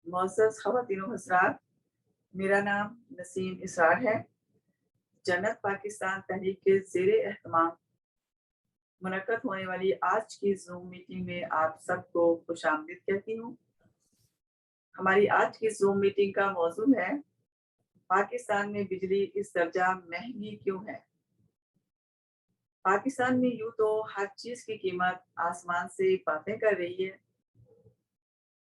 معزز خواتین و حضرات، میرا نام نسیم اسرار ہے۔ جنت پاکستان تحریک کے زیر اہتمام منعقد ہونے والی آج کی زوم میٹنگ میں آپ سب کو خوش آمدید کہتی ہوں۔ ہماری آج کی زوم میٹنگ کا موضوع ہے پاکستان میں بجلی اس درجہ مہنگی کیوں ہے۔ پاکستان میں یوں تو ہر چیز کی قیمت آسمان سے باتیں کر رہی ہے،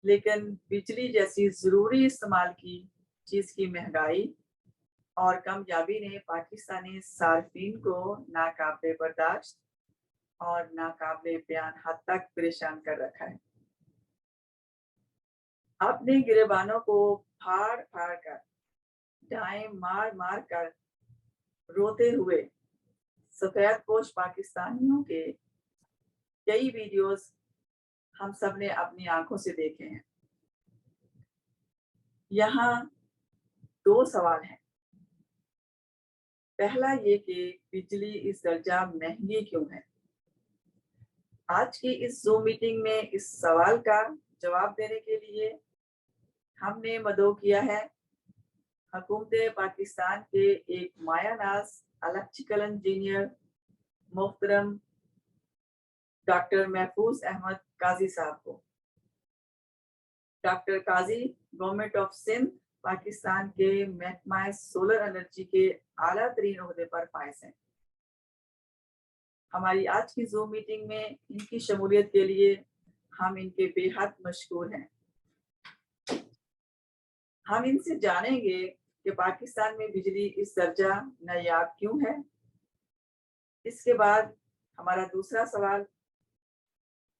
لیکن بجلی جیسی ضروری استعمال کی چیز کی مہنگائی اور کمیابی نے پاکستانی صارفین کو ناقابل برداشت اور ناقابل بیان حد تک پریشان کر رکھا ہے۔ اپنے گریبانوں کو پھاڑ پھاڑ کر، ڈائیں مار مار کر روتے ہوئے سفید پوش پاکستانیوں کے کئی ویڈیوز ہم سب نے اپنی آنکھوں سے دیکھے ہیں۔ یہاں دو سوال ہیں۔ پہلا یہ کہ بجلی اس درجہ مہنگی کیوں ہے۔ آج کی اس زوم میٹنگ میں اس سوال کا جواب دینے کے لیے ہم نے مدعو کیا ہے حکومت پاکستان کے ایک مایہ ناز الیکٹریکل انجینئر محترم ڈاکٹر محفوظ احمد قاضی صاحب کو۔ Doctor Qazi government of Sindh Pakistan کے محکمہ سولر انرجی کے اعلیٰ ترین عہدے پر فائز ہیں۔ ہماری آج کی زوم میٹنگ میں ان کی شمولیت کے لیے ہم ان کے بے حد مشکور ہیں۔ ہم ان سے جانیں گے کہ پاکستان میں بجلی اس درجہ نایاب کیوں ہے۔ اس کے بعد ہمارا دوسرا سوال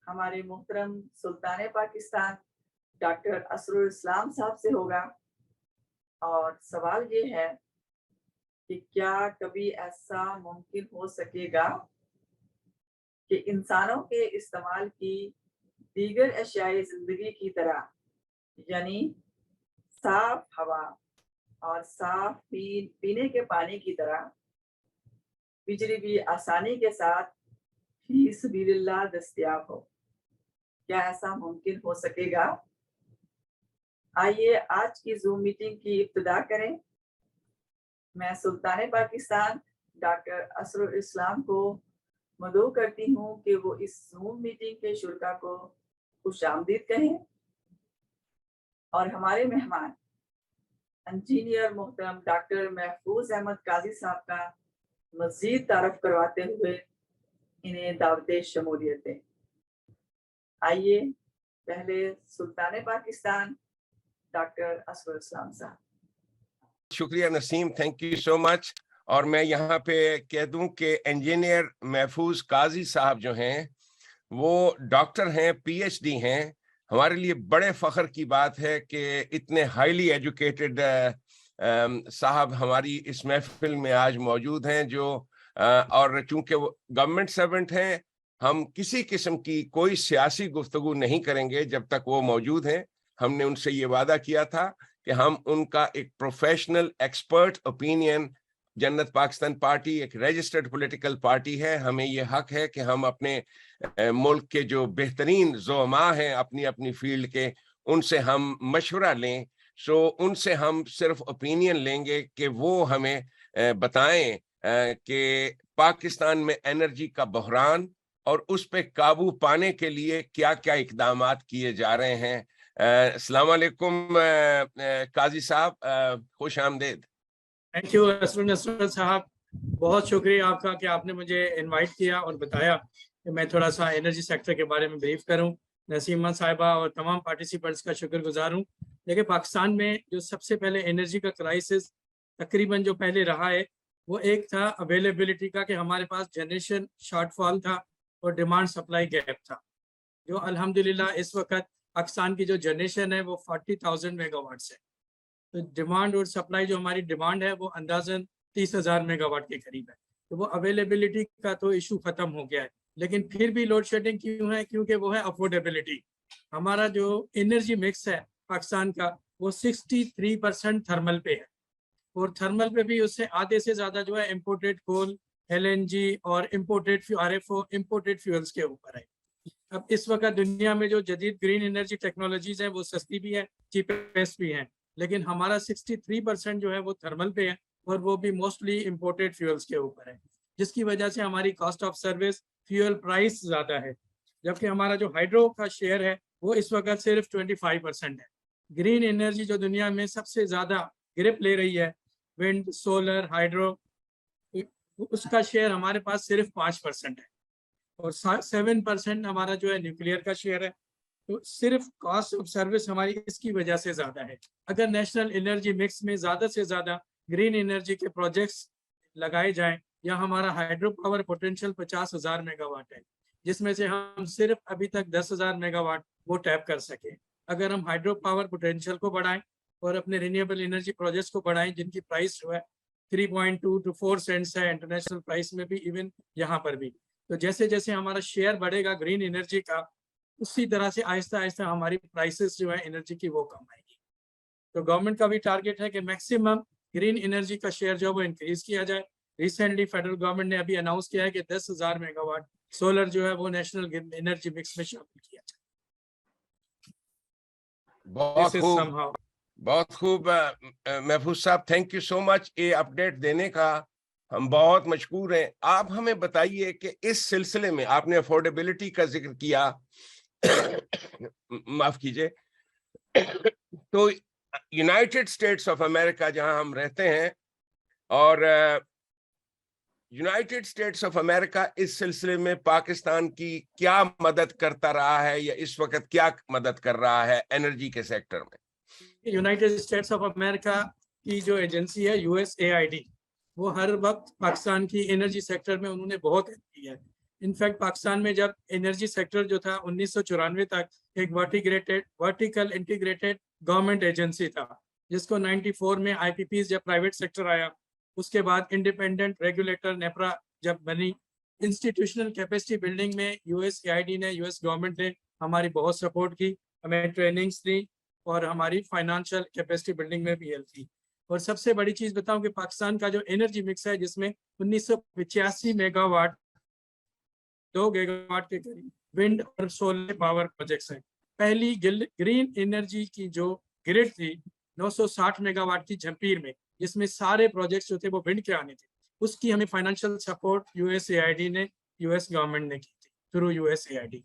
ہمارے محترم سلطان پاکستان ڈاکٹر اسرار اسلام صاحب سے ہوگا، اور سوال یہ ہے کہ کیا کبھی ایسا ممکن ہو سکے گا کہ انسانوں کے استعمال کی دیگر اشیاء زندگی کی طرح، یعنی صاف ہوا اور صاف پینے کے پانی کی طرح، بجلی بھی آسانی کے ساتھ فی سبیل اللہ دستیاب ہو؟ کیا ایسا ممکن ہو سکے گا؟ آئیے آج کی زوم میٹنگ کی ابتدا کریں۔ میں سلطان پاکستان ڈاکٹر اسرار اسلام کو مدعو کرتی ہوں کہ وہ اس زوم میٹنگ کے شرکاء کو خوش آمدید کہیں، اور ہمارے مہمان انجینئر محترم ڈاکٹر محفوظ احمد قاضی صاحب کا مزید تعارف کرواتے ہوئے انہیں دعوت شمولیت دیں۔ آئیے پہلے سلطان پاکستان ڈاکٹر اسرار اسلام صاحب۔ شکریہ نسیم، تھینک یو سو مچ۔ اور میں یہاں پہ کہہ دوں کہ انجینئر محفوظ قاضی صاحب جو ہیں وہ ڈاکٹر ہیں، پی ایچ ڈی ہیں۔ ہمارے لیے بڑے فخر کی بات ہے کہ اتنے ہائیلی ایجوکیٹڈ صاحب ہماری اس محفل میں آج موجود ہیں، جو اور چونکہ وہ گورنمنٹ سرونٹ ہیں، ہم کسی قسم کی کوئی سیاسی گفتگو نہیں کریں گے جب تک وہ موجود ہیں۔ ہم نے ان سے یہ وعدہ کیا تھا کہ ہم ان کا ایک پروفیشنل ایکسپرٹ اوپینین، جنت پاکستان پارٹی ایک رجسٹرڈ پولیٹیکل پارٹی ہے، ہمیں یہ حق ہے کہ ہم اپنے ملک کے جو بہترین زعماء ہیں اپنی اپنی فیلڈ کے، ان سے ہم مشورہ لیں۔ سو ان سے ہم صرف اوپینین لیں گے کہ وہ ہمیں بتائیں کہ پاکستان میں انرجی کا بحران اور اس پہ قابو پانے کے لیے کیا کیا اقدامات کیے جا رہے ہیں۔ السلام علیکم قاضی صاحب، خوش آمدید۔ تھینک یو اسرار صاحب، بہت شکریہ آپ کا کہ آپ نے مجھے انوائٹ کیا اور بتایا کہ میں تھوڑا سا انرجی سیکٹر کے بارے میں بریف کروں۔ نسیمہ صاحبہ اور تمام پارٹیسپینٹس کا شکر گزار ہوں۔ دیکھیں، پاکستان میں جو سب سے پہلے انرجی کا کرائسس تقریباً جو پہلے رہا ہے وہ ایک تھا اویلیبلٹی کا، کہ ہمارے پاس جنریشن شارٹ فال تھا اور ڈیمانڈ سپلائی گیپ تھا، جو الحمدللہ اس وقت پاکستان کی جو جنریشن ہے وہ 40,000 میگا واٹس ہے۔ تو ڈیمانڈ اور سپلائی، جو ہماری ڈیمانڈ ہے وہ اندازاً 30,000 میگا واٹ کے قریب ہے۔ تو وہ اویلیبلٹی کا تو ایشو ختم ہو گیا ہے، لیکن پھر بھی لوڈ شیڈنگ کیوں ہے؟ کیونکہ وہ ہے افورڈیبلٹی۔ ہمارا جو انرجی مکس ہے پاکستان کا وہ 63% تھرمل پہ ہے، اور تھرمل پہ بھی اس سے آدھے سے زیادہ جو ہے امپورٹیڈ کول، LNG اور امپورٹیڈ RFO امپورٹیڈ فیولز کے اوپر ہے۔ اب اس وقت دنیا میں جو جدید گرین انرجی ٹیکنالوجیز ہیں وہ سستی بھی ہیں، چیپسٹ بھی ہیں، لیکن ہمارا 63% جو ہے وہ تھرمل پہ ہے اور وہ بھی موسٹلی امپورٹیڈ فیولز کے اوپر ہے، جس کی وجہ سے ہماری cost of service fuel price زیادہ ہے، جبکہ ہمارا جو ہائیڈرو کا شیئر ہے وہ اس وقت صرف 25% ہے۔ گرین انرجی جو دنیا میں سب سے زیادہ گرپ لے رہی ہے، ونڈ، سولر، ہائیڈرو، اس کا شیئر ہمارے پاس صرف 5% ہے، اور 7% ہمارا جو ہے نیوکلیئر کا شیئر ہے۔ تو صرف کاسٹ آف سروس ہماری اس کی وجہ سے زیادہ ہے۔ اگر نیشنل انرجی مکس میں زیادہ سے زیادہ گرین انرجی کے پروجیکٹس لگائے جائیں، یا ہمارا hydro power potential 50,000 mega what ہے، جس میں سے ہم صرف ابھی تک 10,000 میگا واٹ وہ ٹیپ کر سکیں۔ اگر ہم ہائیڈرو پاور پوٹینشیل کو بڑھائیں اور اپنے رینیویبل انرجی پروجیکٹس کو بڑھائیں، جن کی پرائس جو ہے 3.2 to 4 سینٹس ہے انٹرنیشنل پرائس میں بھی، ایون یہاں پر بھی، تو جیسے جیسے ہمارا شیئر بڑھے گا گرین انرجی کا، اسی طرح سے آہستہ آہستہ ہماری پرائسز جو ہے انرجی کی وہ کم آئے گی۔ تو گورنمنٹ کا بھی ٹارگیٹ ہے کہ میکسیمم گرین انرجی کا شیئر جو ہے وہ انکریز کیا جائے۔ ریسنٹلی فیڈرل گورنمنٹ نے ابھی اناؤنس کیا ہے کہ 10,000 میگا واٹ سولر جو ہے وہ نیشنل انرجی مکس میں شامل کیا جائے۔ بہت خوب، بہت خوب محفوظ صاحب، تھینک یو سو مچ یہ اپڈیٹ دینے کا، ہم بہت مشکور ہیں۔ آپ ہمیں بتائیے کہ اس سلسلے میں آپ نے افورڈیبلٹی کا ذکر کیا، معاف کیجئے، تو یونائٹڈ اسٹیٹس آف امریکہ جہاں ہم رہتے ہیں، اور یونائٹڈ اسٹیٹس آف امریکہ اس سلسلے میں پاکستان کی کیا مدد کرتا رہا ہے، یا اس وقت کیا مدد کر رہا ہے انرجی کے سیکٹر میں؟ یونائٹڈ اسٹیٹس آف امریکہ کی جو ایجنسی ہے USAID، وہ ہر وقت پاکستان کی انرجی سیکٹر میں انہوں نے بہت ہیلپ کی ہے۔ انفیکٹ پاکستان میں جب انرجی سیکٹر جو تھا 1994 تک ایک ورٹیکل انٹیگریٹڈ گورنمنٹ ایجنسی تھا، جس کو 94 میں IPPs جب پرائیویٹ سیکٹر آیا، اس کے بعد انڈیپینڈنٹ ریگولیٹر نیپرا جب بنی، انسٹیٹیوشنل کیپیسٹی بلڈنگ میں USAID نے، US گورنمنٹ نے ہماری بہت سپورٹ کی، ہمیں ٹریننگز دی اور ہماری فائنانشیل کیپیسٹی بلڈنگ میں بھی ہیلپ کی۔ اور سب سے بڑی چیز بتاؤں کہ پاکستان کا جو انرجی مکس ہے، جس میں 1985 میگا واٹ 2 گیگا واٹ کے قریب ونڈ اور سولر پاور پروجیکٹس ہیں۔ پہلی گرین انرجی کی جو گرڈ تھی 960 میگا واٹ کی جھمپیر میں، جس میں سارے پروجیکٹس جو تھے وہ ونڈ کے آنے تھے، اس کی ہمیں فائنانشیل سپورٹ USAID نے، US گورنمنٹ نے کی تھی تھرو USAID۔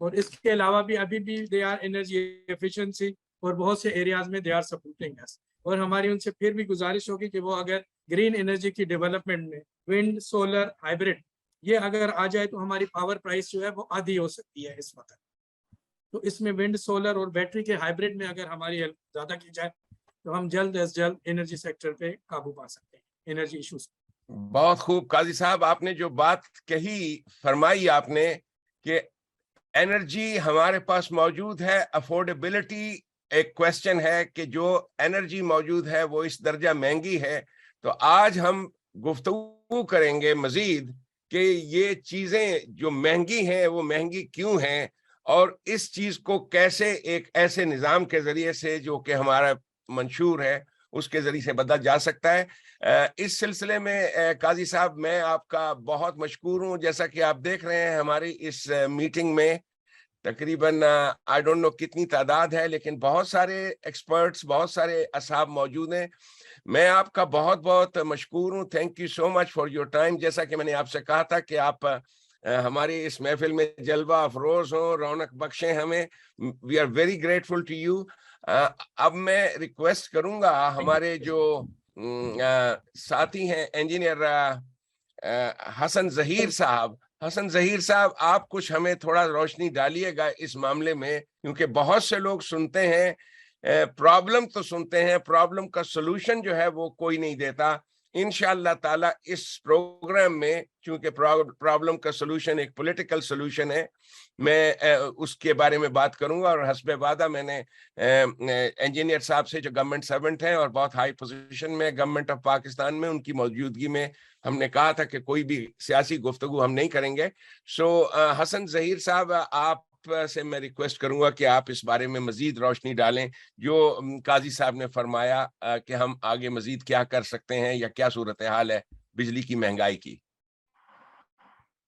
اور اس کے علاوہ بھی ابھی بھی دے آر انرجی ایفیشنسی، اور بہت سے ایریاز میں دے آر سپورٹنگ اس، اور ہماری ان سے پھر بھی گزارش ہوگی کہ وہ اگر گرین انرجی کی ڈیولپمنٹ میں ونڈ، سولر، ہائیبرڈ یہ اگر آ جائے تو ہماری پاور پرائس جو ہے وہ آدھی ہو سکتی ہے اس وقت۔ تو اس میں ونڈ، سولر اور بیٹری کے ہائیبرڈ میں اگر ہماری ہیلپ زیادہ کی جائے تو ہم جلد از جلد انرجی سیکٹر پہ قابو پا سکتے ہیں، انرجی ایشوز۔ بہت خوب قاضی صاحب، آپ نے جو بات کہی، فرمائی آپ نے کہ انرجی ہمارے پاس موجود ہے، افورڈیبلٹی ایک کویسچن ہے کہ جو انرجی موجود ہے وہ اس درجہ مہنگی ہے۔ تو آج ہم گفتگو کریں گے مزید کہ یہ چیزیں جو مہنگی ہیں وہ مہنگی کیوں ہیں، اور اس چیز کو کیسے ایک ایسے نظام کے ذریعے سے جو کہ ہمارا منشور ہے اس کے ذریعے سے بدلا جا سکتا ہے۔ اس سلسلے میں قاضی صاحب میں آپ کا بہت مشکور ہوں۔ جیسا کہ آپ دیکھ رہے ہیں ہماری اس میٹنگ میں تقریباً آئی ڈونٹ نو کتنی تعداد ہے، لیکن بہت سارے ایکسپرٹس، بہت سارے اصحاب موجود ہیں۔ میں آپ کا بہت بہت مشکور ہوں۔ Thank you so much for your time. جیسا کہ میں نے آپ سے کہا تھا کہ آپ ہماری اس محفل میں جلوہ افروز ہوں، رونق بخشیں ہمیں۔ We are very grateful to you. اب میں ریکویسٹ کروں گا ہمارے جو ساتھی ہیں انجینئر حسن ظہیر صاحب، حسن ظہیر صاحب آپ کچھ ہمیں تھوڑا روشنی ڈالیے گا اس معاملے میں، کیونکہ بہت سے لوگ سنتے ہیں، پرابلم تو سنتے ہیں، پرابلم کا سلوشن جو ہے وہ کوئی نہیں دیتا۔ انشاءاللہ تعالی اس پروگرام میں، چونکہ پرابلم کا سلوشن ایک پولیٹیکل سلوشن ہے، میں اس کے بارے میں بات کروں گا۔ اور حسب وعدہ میں نے انجینئر صاحب سے جو گورنمنٹ سرونٹ ہیں اور بہت ہائی پوزیشن میں گورنمنٹ آف پاکستان میں، ان کی موجودگی میں ہم نے کہا تھا کہ کوئی بھی سیاسی گفتگو ہم نہیں کریں گے۔ سو حسن ظہیر صاحب، آپ سے میں ریکویسٹ کروں گا کہ آپ اس بارے میں مزید روشنی ڈالیں، جو قاضی صاحب نے فرمایا کہ ہم آگے مزید کیا کر سکتے ہیں، یا کیا صورتحال ہے بجلی کی مہنگائی کی۔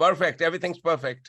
perfect, everything's perfect.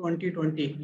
2020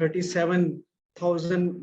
37,000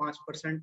5%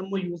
MOUs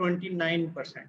29%.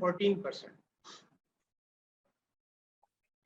14%.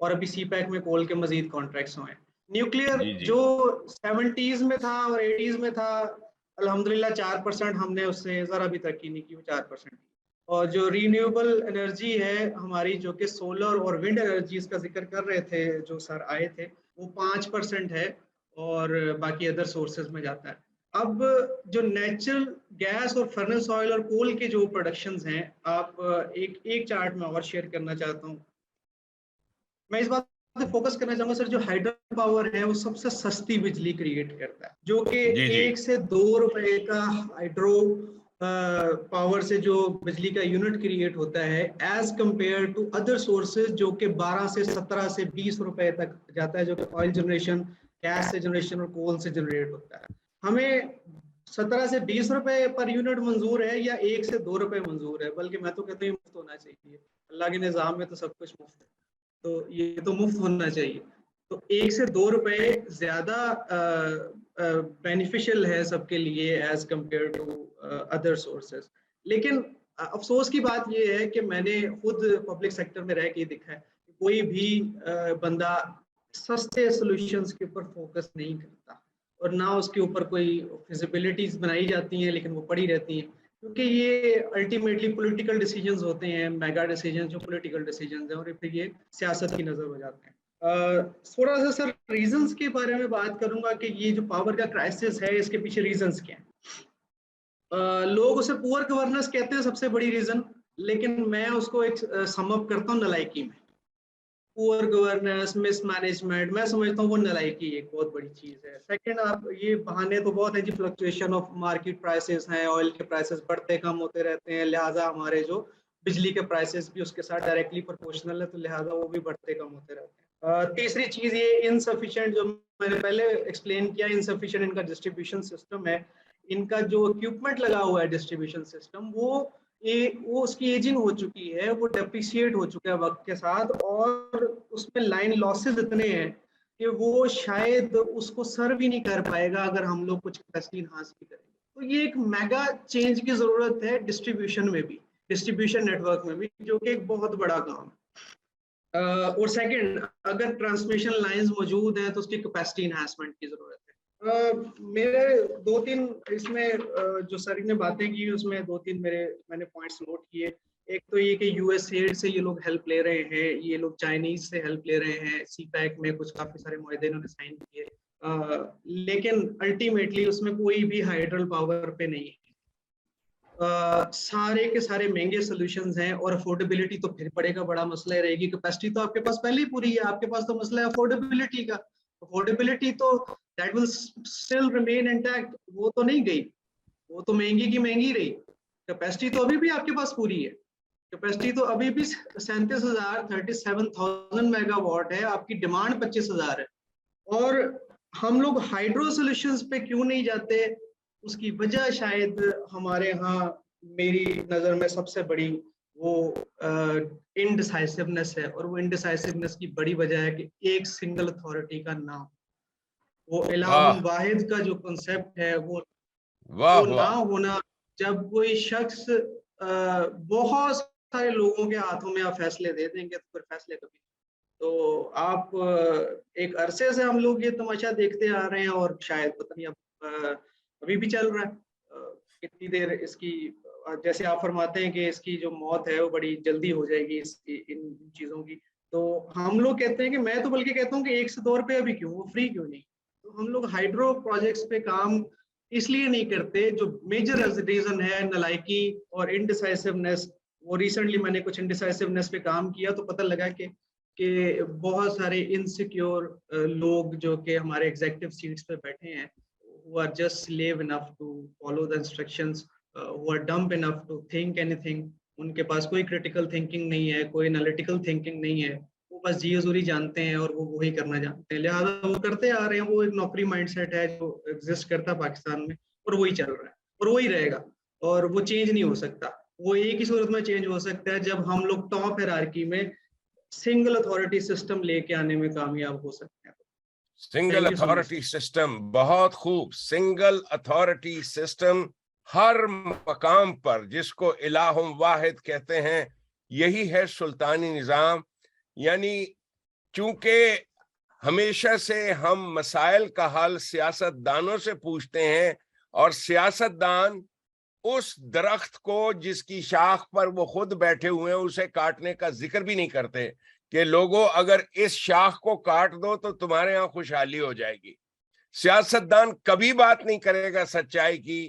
اور ابھی سی پیک میں کول کے مزید کانٹریکٹس ہوئے ہیں. نیوکلیئر جی جی. جو 70s میں تھا اور 80s میں تھا, الحمدللہ 4% ہم نے اس سے ذرا بھی ترقی نہیں کی, وہ 4%. اور جو رینیوبل انرجی ہے ہماری, جو کہ سولر اور ونڈ انرجیز کا ذکر کر رہے تھے جو سر آئے تھے, وہ 5% ہے اور باقی ادر سورسز میں جاتا ہے. اب جو نیچرل گیس اور فرنس آئل اور کول کے جو پروڈکشنز ہیں, آپ ایک چارٹ میں اور شیئر کرنا چاہتا ہوں. میں اس بات پہ فوکس کرنا چاہوں گا سر, جو ہائیڈرو پاور ہے وہ سب سے سستی بجلی کریٹ کرتا ہے, جو کہ جی جی. 1 سے 2 روپے کا ہائیڈرو پاور سے جو بجلی کا یونٹ کریٹ ہوتا ہے, as compare to other sources جو کہ 12 سے 17 سے 20 روپے تک جاتا ہے, جو کہ آئل جنریشن, گیس سے جنریشن اور کول سے جنریٹ ہوتا ہے. ہمیں 17 سے 20 روپے پر یونٹ منظور ہے یا 1 سے 2 روپے منظور ہے؟ بلکہ میں تو کہتا ہوں مفت ہونا چاہیے. اللہ کے نظام میں تو سب کچھ مفت ہے, تو یہ تو مفت ہونا چاہیے. تو 1 سے 2 روپے زیادہ بینیفیشل ہے سب کے لیے as compare to other sources. لیکن افسوس کی بات یہ ہے کہ میں نے خود پبلک سیکٹر میں رہ کے دیکھا ہے کہ کوئی بھی بندہ سستے سولوشنز کے اوپر فوکس نہیں کرتا, اور نہ اس کے اوپر کوئی فیزیبلٹیز بنائی جاتی ہیں, لیکن وہ پڑی رہتی ہیں, کیونکہ یہ الٹیمیٹلی پولیٹیکل ڈیسیجنز ہوتے ہیں, میگا ڈیسیجنز جو پولیٹیکل ڈیسیجنز ہیں, اور پھر یہ سیاست کی نظر ہو جاتے ہیں. تھوڑا سا سر ریزنز کے بارے میں بات کروں گا کہ یہ جو پاور کا کرائسس ہے اس کے پیچھے ریزنز کیا ہیں. لوگ اسے پور گورننس کہتے ہیں سب سے بڑی ریزن, لیکن میں اس کو ایک سم اپ کرتا ہوں نلائکی میں. پور گورننس, مس مینجمنٹ, میں سمجھتا ہوں وہ نلائکی ایک بہت بڑی چیز ہے. سیکنڈ, آپ یہ بہانے تو بہت ہیں جی, فلکچویشن آف مارکیٹ پرائسز ہیں, آئل کے پرائسز بڑھتے کم ہوتے رہتے ہیں, لہٰذا ہمارے جو بجلی کے پرائسز بھی اس کے ساتھ ڈائریکٹلی پروپورشنل ہے, تو لہٰذا وہ بھی بڑھتے کم ہوتے رہتے ہیں. تیسری چیز یہ انسفیشینٹ, جو میں نے پہلے ایکسپلین کیا, انسفیشینٹ ان کا ڈسٹریبیوشن سسٹم ہے. ان کا جو اکوپمنٹ لگا ہوا ہے ڈسٹریبیوشن سسٹم, وہ اس کی ایجنگ ہو چکی ہے, وہ ڈیپریشیٹ ہو چکا ہے وقت کے ساتھ, اور اس میں لائن لاسز اتنے ہیں کہ وہ شاید اس کو سرو ہی نہیں کر پائے گا اگر ہم لوگ کچھ کیپیسٹی انہانس بھی کریں. تو یہ ایک میگا چینج کی ضرورت ہے ڈسٹریبیوشن میں بھی, ڈسٹریبیوشن نیٹ ورک میں بھی, جو کہ ایک بہت بڑا کام ہے. اور سیکنڈ, اگر ٹرانسمیشن لائنز موجود ہیں تو اس کی کیپیسٹی انہانسمنٹ کی ضرورت ہے. میرے 2-3 اس میں جو سر نے باتیں کی, اس میں 2-3 میں نے پوائنٹس نوٹ کیے. ایک تو یہ کہ یو ایس ایڈ سے یہ لوگ ہیلپ لے رہے ہیں, یہ لوگ چائنیز سے ہیلپ لے رہے ہیں, سی پیک میں کچھ کافی سارے معاہدے انہوں نے سائن کیے, لیکن الٹیمیٹلی اس میں کوئی بھی ہائیڈرل پاور پہ نہیں ہے. سارے کے سارے مہنگے سولوشنز ہیں, اور افورڈیبلٹی تو پھر پڑے گا بڑا مسئلہ رہے گی. کیپیسٹی تو آپ کے پاس پہلے ہی پوری ہے, آپ کے پاس تو مسئلہ ہے افورڈیبلٹی کا. افورڈیبلٹی تو that will still remain intact, وہ تو نہیں گئی, وہ تو مہنگی کی مہنگی رہی. کیپیسٹی تو ابھی بھی آپ کے پاس پوری ہے, کیپیسٹی تو ابھی بھی 37,000 میگا واٹ ہے, آپ کی ڈیمانڈ 25,000 ہے. اور ہم لوگ ہائیڈرو سولوشنز پہ کیوں نہیں جاتے, اس کی وجہ شاید ہمارے ہاں میری نظر میں سب سے بڑی وہ انڈیسائسونیس ہے. اور وہ انڈیسائسونیس کی بڑی وجہ ہے کہ ایک سنگل اتھارٹی کا نام, وہ الہ واحد کا جو کنسپٹ ہے وہ نہ ہونا. جب کوئی شخص بہت سارے لوگوں کے ہاتھوں میں آپ فیصلے دے دیں گے تو پھر فیصلے کبھی. تو آپ ایک عرصے سے ہم لوگ یہ تماشا دیکھتے آ رہے ہیں, اور شاید پتہ نہیں اب ابھی بھی چل رہا ہے کتنی دیر اس کی, جیسے آپ فرماتے ہیں کہ اس کی جو موت ہے وہ بڑی جلدی ہو جائے گی اس کی, ان چیزوں کی. تو ہم لوگ کہتے ہیں کہ میں تو بلکہ کہتا ہوں کہ 1 سے 2 روپے ابھی کیوں, وہ فری کیوں نہیں. تو ہم لوگ ہائیڈرو پروجیکٹس پہ کام اس لیے نہیں کرتے. جو میجر ریزن ہے نلائکی اور انڈیسائسونیس, وہ ریسنٹلی میں نے کچھ انڈیسائسونیس پہ کام کیا تو پتہ لگا کہ بہت سارے انسیکیور لوگ جو کہ ہمارے ایگزیکٹو سیٹس پہ بیٹھے ہیں, who are just slave enough to follow the instructions, who are dumb enough to think anything. ان کے پاس کوئی کریٹیکل تھنکنگ نہیں ہے, کوئی انالیٹیکل تھنکنگ نہیں ہے, وہ بس جی حضوری جانتے ہیں اور وہ وہی کرنا جانتے ہیں. لہٰذا وہ کرتے آ رہے ہیں, وہ ایک نوکری مائنڈ سیٹ ہے جو ایگزسٹ کرتا پاکستان میں, اور وہی چل رہا ہے اور وہی رہے گا, اور وہ چینج نہیں ہو سکتا. وہ ایک ہی صورت میں چینج ہو سکتا ہے جب ہم لوگ ٹاپ ہیرارکی میں سنگل اتھارٹی سسٹم لے کے آنے میں کامیاب ہو سکتے ہیں. سنگل اتھارٹی سسٹم, بہت خوب. سنگل اتھارٹی سسٹم ہر مقام پر, جس کو الہ واحد کہتے ہیں, یہی ہے سلطانی نظام. یعنی چونکہ ہمیشہ سے ہم مسائل کا حل سیاست دانوں سے پوچھتے ہیں اور سیاست دان اس درخت کو جس کی شاخ پر وہ خود بیٹھے ہوئے ہیں اسے کاٹنے کا ذکر بھی نہیں کرتے کہ لوگوں اگر اس شاخ کو کاٹ دو تو تمہارے ہاں خوشحالی ہو جائے گی. سیاست دان کبھی بات نہیں کرے گا سچائی کی.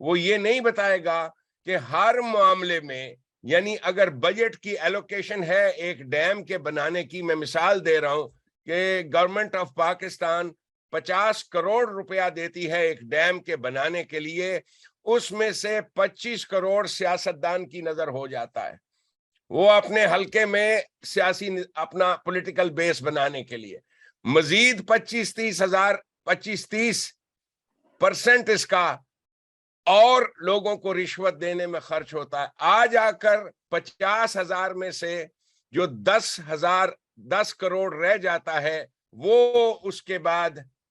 وہ یہ نہیں بتائے گا کہ ہر معاملے میں، یعنی اگر بجٹ کی ایلوکیشن ہے ایک ڈیم کے بنانے کی، میں مثال دے رہا ہوں کہ گورنمنٹ آف پاکستان 50 کروڑ روپیہ دیتی ہے ایک ڈیم کے بنانے کے لیے، اس میں سے 25 کروڑ سیاستدان کی نظر ہو جاتا ہے. وہ اپنے حلقے میں سیاسی اپنا پولیٹیکل بیس بنانے کے لیے مزید 25-30% اس کا اور لوگوں کو رشوت دینے میں خرچ ہوتا ہے. آج آ کر 50,000 میں سے جو 10 کروڑ رہ جاتا ہے وہ اس کے بعد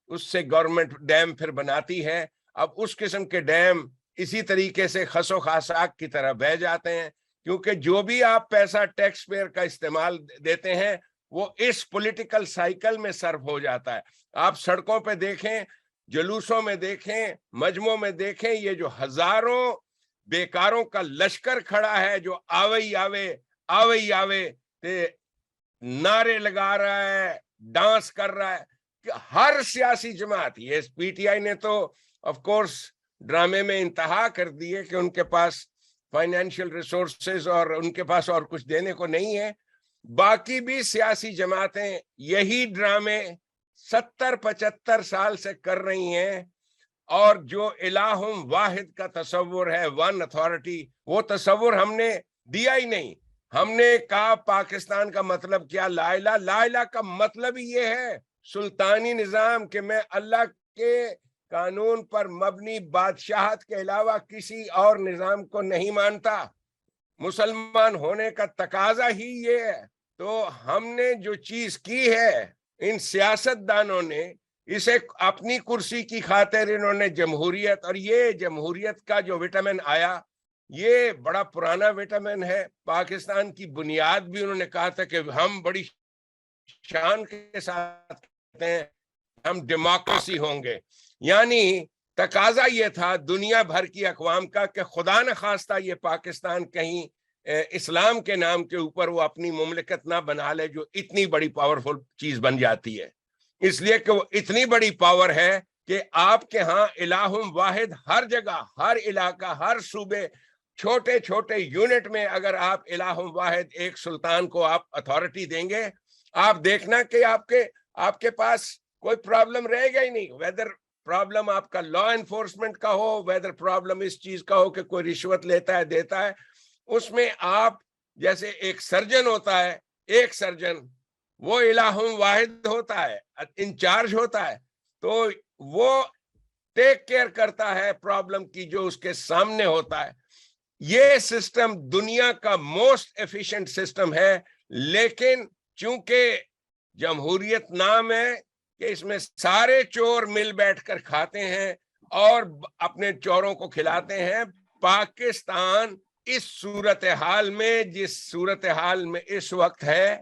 اس سے گورنمنٹ ڈیم پھر بناتی ہے. اب اس قسم کے ڈیم اسی طریقے سے خس و خاشاک کی طرح بہ جاتے ہیں، کیونکہ جو بھی آپ پیسہ ٹیکس پیئر کا استعمال دیتے ہیں وہ اس پولیٹیکل سائیکل میں صرف ہو جاتا ہے. آپ سڑکوں پہ دیکھیں، جلوسوں میں دیکھیں، مجمعوں میں دیکھیں، یہ جو ہزاروں بیکاروں کا لشکر کھڑا ہے جو آوے نعرے لگا رہا ہے، ڈانس کر رہا ہے، کہ ہر سیاسی جماعت، یہ پی ٹی آئی نے تو آف کورس ڈرامے میں انتہا کر دی ہے کہ ان کے پاس فائنینشیل ریسورسز اور ان کے پاس اور کچھ دینے کو نہیں ہے. باقی بھی سیاسی جماعتیں یہی ڈرامے 70-75 سال سے کر رہی ہیں، اور جو الہ واحد کا تصور ہے، ون اتھارٹی، وہ تصور ہم نے دیا ہی نہیں. ہم نے کہا پاکستان کا مطلب کیا؟ لا الہ کا مطلب ہی یہ ہے سلطانی نظام، کہ میں اللہ کے قانون پر مبنی بادشاہت کے علاوہ کسی اور نظام کو نہیں مانتا. مسلمان ہونے کا تقاضا ہی یہ ہے. تو ہم نے جو چیز کی ہے، ان سیاست دانوں نے اسے اپنی کرسی کی خاطر انہوں نے جمہوریت، اور یہ جمہوریت کا جو وٹامن آیا یہ بڑا پرانا وٹامن ہے. پاکستان کی بنیاد بھی انہوں نے کہا تھا کہ ہم بڑی شان کے ساتھ کہتے ہیں ہم ڈیموکریسی ہوں گے. یعنی تقاضا یہ تھا دنیا بھر کی اقوام کا کہ خدا نخواستہ یہ پاکستان کہیں اسلام کے نام کے اوپر وہ اپنی مملکت نہ بنا لے جو اتنی بڑی پاورفل چیز بن جاتی ہے. اس لیے کہ وہ اتنی بڑی پاور ہے کہ آپ کے ہاں الہ واحد ہر جگہ، ہر علاقہ، ہر صوبے، چھوٹے چھوٹے یونٹ میں اگر آپ الہ واحد ایک سلطان کو آپ اتھارٹی دیں گے، آپ دیکھنا کہ آپ کے پاس کوئی پرابلم رہے گا ہی نہیں. ویدر پرابلم آپ کا لا انفورسمنٹ کا ہو، ویدر پرابلم اس چیز کا ہو کہ کوئی رشوت لیتا ہے دیتا ہے، اس میں آپ جیسے ایک سرجن ہوتا ہے، ایک سرجن وہ الہ واحد ہوتا ہے، انچارج ہوتا ہے، تو وہ ٹیک کیئر کرتا ہے پرابلم کی جو اس کے سامنے ہوتا ہے. یہ سسٹم دنیا کا موسٹ ایفیشنٹ سسٹم ہے. لیکن چونکہ جمہوریت نام ہے کہ اس میں سارے چور مل بیٹھ کر کھاتے ہیں اور اپنے چوروں کو کھلاتے ہیں. پاکستان اس صورتحال میں، جس صورتحال میں اس وقت ہے،